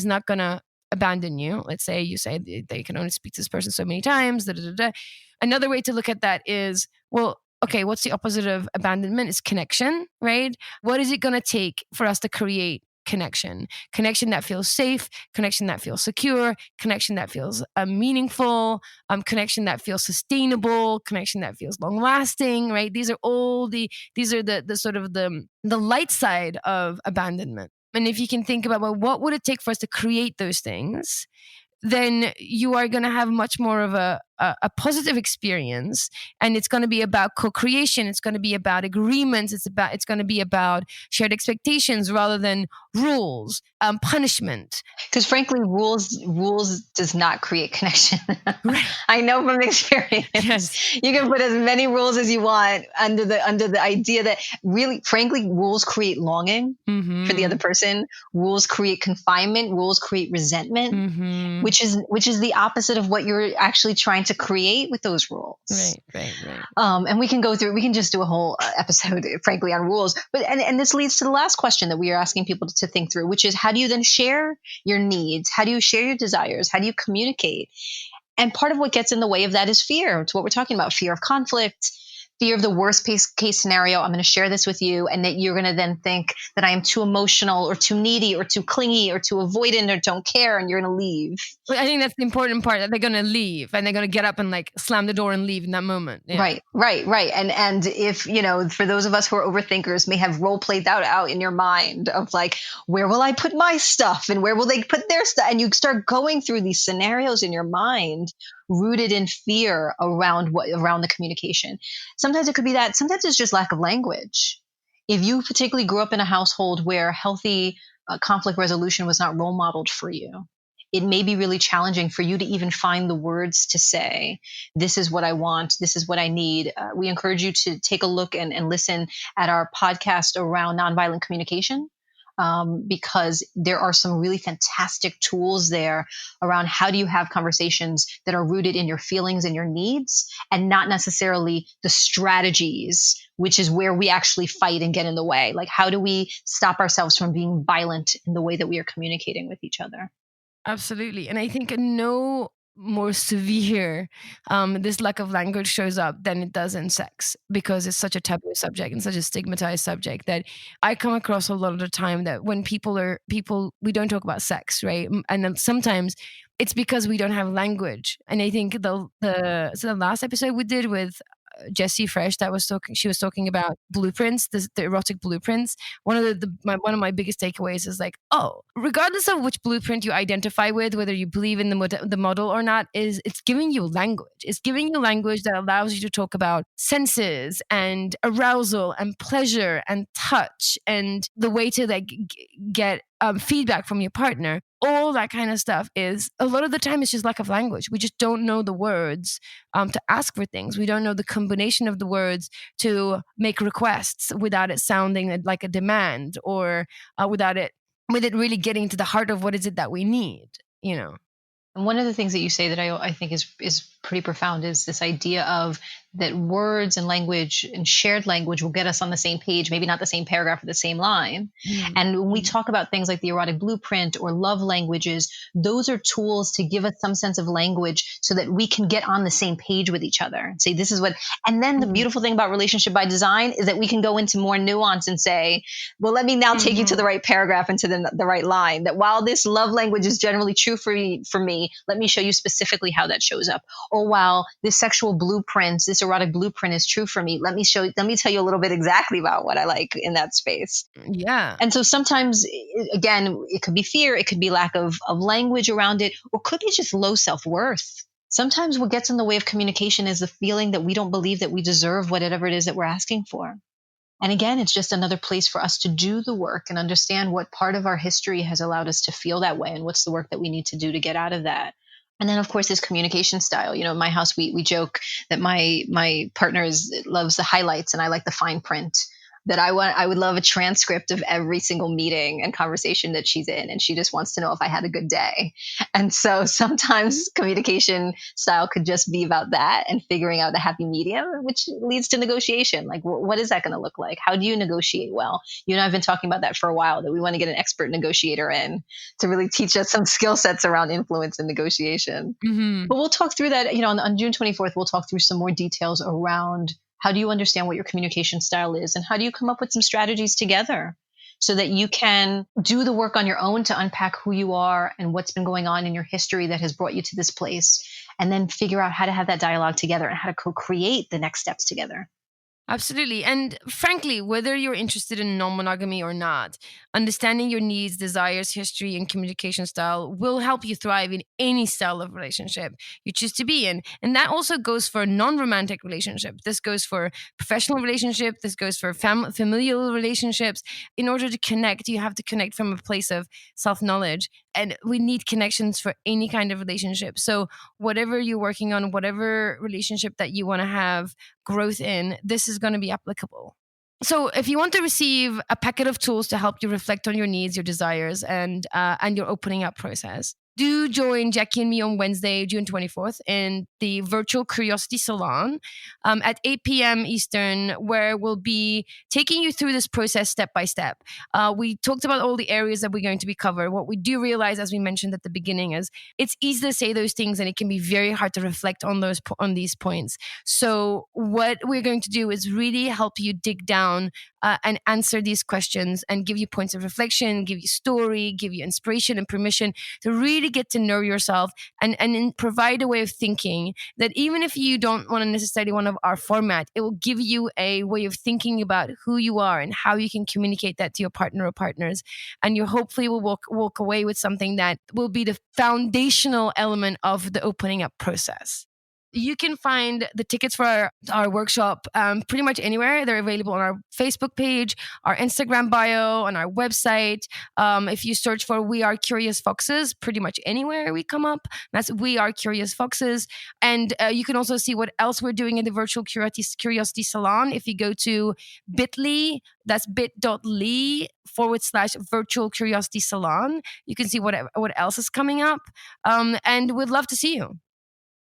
not going to abandon you. Let's say you say they can only speak to this person so many times. Another way to look at that is, well, okay, what's the opposite of abandonment? Is connection, right? What is it going to take for us to create connection that feels safe, connection that feels secure, connection that feels meaningful, connection that feels sustainable, connection that feels long lasting, right? These are the sort of the light side of abandonment. And if you can think about, well, what would it take for us to create those things, then you are going to have much more of a positive experience. And it's going to be about co-creation. It's going to be about agreements. It's going to be about shared expectations rather than rules, punishment. Because frankly, rules does not create connection. Right. I know from experience. Yes. You can put as many rules as you want under the idea that really, frankly, rules create longing for the other person. Rules create confinement. Rules create resentment, which is the opposite of what you're actually trying to create with those rules. Right. And we can just do a whole episode, frankly, on rules. But and this leads to the last question that we are asking people to think through, which is, how do you then share your needs? How do you share your desires? How do you communicate? And part of what gets in the way of that is fear. It's what we're talking about: fear of conflict, fear of the worst case scenario. I'm going to share this with you, and that you're going to then think that I am too emotional or too needy or too clingy or too avoidant or don't care, and you're going to leave. I think that's the important part, that they're going to leave and they're going to get up and like slam the door and leave in that moment. Yeah. Right. And if, for those of us who are overthinkers, may have role played that out in your mind of like, where will I put my stuff and where will they put their stuff? And you start going through these scenarios in your mind rooted in fear around the communication. Sometimes it could be that. Sometimes it's just lack of language. If you particularly grew up in a household where healthy conflict resolution was not role modeled for you, it may be really challenging for you to even find the words to say, this is what I want, this is what I need. We encourage you to take a look and listen at our podcast around nonviolent communication. Because there are some really fantastic tools there around how do you have conversations that are rooted in your feelings and your needs and not necessarily the strategies, which is where we actually fight and get in the way. Like, how do we stop ourselves from being violent in the way that we are communicating with each other? Absolutely. And I think no more severe this lack of language shows up than it does in sex, because it's such a taboo subject and such a stigmatized subject that I come across a lot of the time that when we don't talk about sex, right? And then sometimes it's because we don't have language. And I think the last episode we did with Jessie Fresh, she was talking about blueprints, the erotic blueprints. One of my biggest takeaways is like, regardless of which blueprint you identify with, whether you believe in the model or not, it's giving you language. It's giving you language that allows you to talk about senses and arousal and pleasure and touch and the way to like get feedback from your partner. All that kind of stuff is, a lot of the time, it's just lack of language. We just don't know the words to ask for things. We don't know the combination of the words to make requests without it sounding like a demand, or with it really getting to the heart of what is it that we need, you know. And one of the things that you say that I think is pretty profound is this idea of that words and language and shared language will get us on the same page, maybe not the same paragraph or the same line. Mm-hmm. And when we talk about things like the erotic blueprint or love languages, those are tools to give us some sense of language so that we can get on the same page with each other and say, this is what, and then the beautiful thing about relationship by design is that we can go into more nuance and say, well, let me now take you to the right paragraph and to the right line, that while this love language is generally true for me, let me show you specifically how that shows up. Or while this sexual blueprint, this erotic blueprint is true for me, let me tell you a little bit exactly about what I like in that space. Yeah. And so sometimes, again, it could be fear, it could be lack of language around it, or could be just low self-worth. Sometimes what gets in the way of communication is the feeling that we don't believe that we deserve whatever it is that we're asking for. And again, it's just another place for us to do the work and understand what part of our history has allowed us to feel that way and what's the work that we need to do to get out of that. And then, of course, this communication style. You know, in my house, we joke that my partner loves the highlights and I like the fine print. That I would love a transcript of every single meeting and conversation that she's in. And she just wants to know if I had a good day. And so sometimes communication style could just be about that and figuring out a happy medium, which leads to negotiation. Like, what is that going to look like? How do you negotiate well? You and I have been talking about that for a while, that we want to get an expert negotiator in to really teach us some skill sets around influence and negotiation. Mm-hmm. But we'll talk through that, you know, on June 24th, we'll talk through some more details around how do you understand what your communication style is, and how do you come up with some strategies together so that you can do the work on your own to unpack who you are and what's been going on in your history that has brought you to this place, and then figure out how to have that dialogue together and how to co-create the next steps together. Absolutely. And frankly, whether you're interested in non-monogamy or not, understanding your needs, desires, history, and communication style will help you thrive in any style of relationship you choose to be in. And that also goes for non-romantic relationship. This goes for professional relationship. This goes for familial relationships. In order to connect, you have to connect from a place of self-knowledge. And we need connections for any kind of relationship. So whatever you're working on, whatever relationship that you want to have growth in, this is going to be applicable. So if you want to receive a packet of tools to help you reflect on your needs, your desires, and your opening up process, do join Jackie and me on Wednesday, June 24th in the virtual Curiosity Salon at 8 p.m. Eastern, where we'll be taking you through this process step by step. We talked about all the areas that we're going to be covered. What we do realize, as we mentioned at the beginning, is it's easy to say those things and it can be very hard to reflect on these points. So what we're going to do is really help you dig down and answer these questions and give you points of reflection, give you story, give you inspiration and permission to really get to know yourself and provide a way of thinking that even if you don't want to necessarily one of our format, it will give you a way of thinking about who you are and how you can communicate that to your partner or partners. And you hopefully will walk away with something that will be the foundational element of the opening up process. You can find the tickets for our workshop pretty much anywhere. They're available on our Facebook page, our Instagram bio, on our website. If you search for We Are Curious Foxes, pretty much anywhere we come up. That's We Are Curious Foxes. And you can also see what else we're doing in the Virtual Curiosity Salon. If you go to bit.ly, that's bit.ly/Virtual Curiosity Salon, you can see what else is coming up. And we'd love to see you.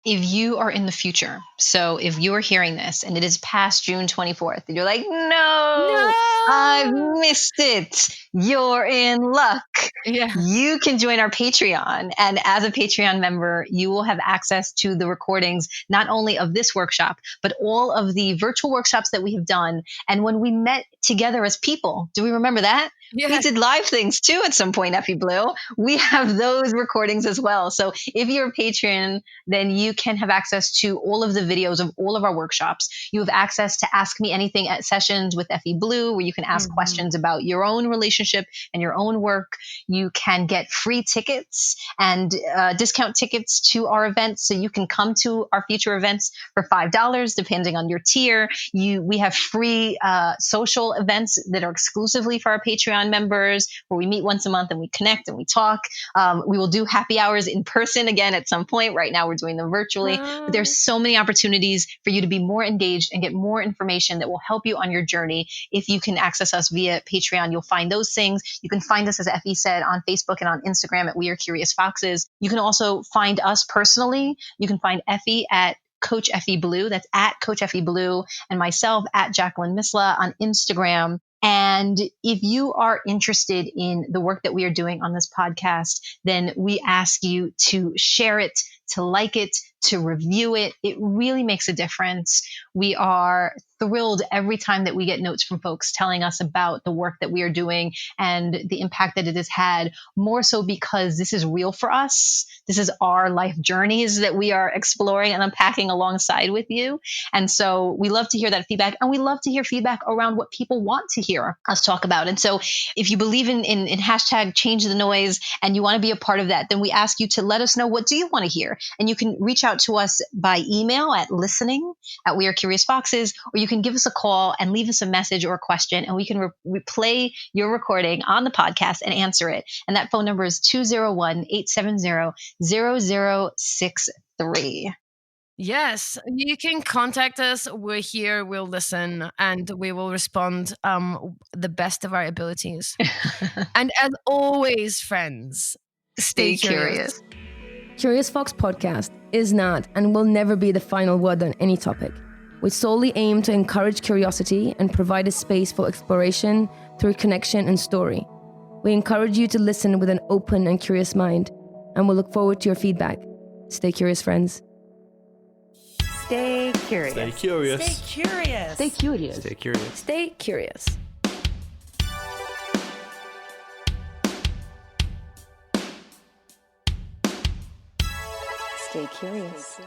If you are in the future, so if you are hearing this and it is past June 24th, and you're like, no, I've missed it, you're in luck. Yeah. You can join our Patreon. And as a Patreon member, you will have access to the recordings, not only of this workshop, but all of the virtual workshops that we have done. And when we met together as people, do we remember that? Yeah. We did live things too at some point, Effy Blue. We have those recordings as well. So if you're a patron, then you can have access to all of the videos of all of our workshops. You have access to Ask Me Anything at sessions with Effy Blue, where you can ask questions about your own relationship and your own work. You can get free tickets and discount tickets to our events. So you can come to our future events for $5, depending on your tier. We have free social events that are exclusively for our Patreon members, where we meet once a month and we connect and we talk. We will do happy hours in person again at some point. Right now we're doing them virtually. But there's so many opportunities for you to be more engaged and get more information that will help you on your journey. If you can access us via Patreon, you'll find those things. You can find us, as Effy said, on Facebook and on Instagram at We Are Curious Foxes. You can also find us personally. You can find Effy at Coach Effy Blue. That's at Coach Effy Blue, and myself at Jacqueline Misla on Instagram. And if you are interested in the work that we are doing on this podcast, then we ask you to share it, to like it, to review it. It really makes a difference. We are thrilled every time that we get notes from folks telling us about the work that we are doing and the impact that it has had, more so because this is real for us. This is our life journeys that we are exploring and unpacking alongside with you. And so we love to hear that feedback, and we love to hear feedback around what people want to hear us talk about. And so if you believe in hashtag change the noise and you want to be a part of that, then we ask you to let us know, what do you want to hear? And you can reach out to us by email at listening@We Are Curious Foxes, or you can give us a call and leave us a message or a question, and we can replay your recording on the podcast and answer it. And that phone number is 201-870-0063. Yes, you can contact us. We're here, we'll listen, and we will respond the best of our abilities. And as always, friends, stay curious. Curious Fox Podcast is not and will never be the final word on any topic. We solely aim to encourage curiosity and provide a space for exploration through connection and story. We encourage you to listen with an open and curious mind, and we'll look forward to your feedback. Stay curious, friends. Stay curious. Stay curious. Stay curious. Stay curious. Stay curious. Stay curious. Stay curious.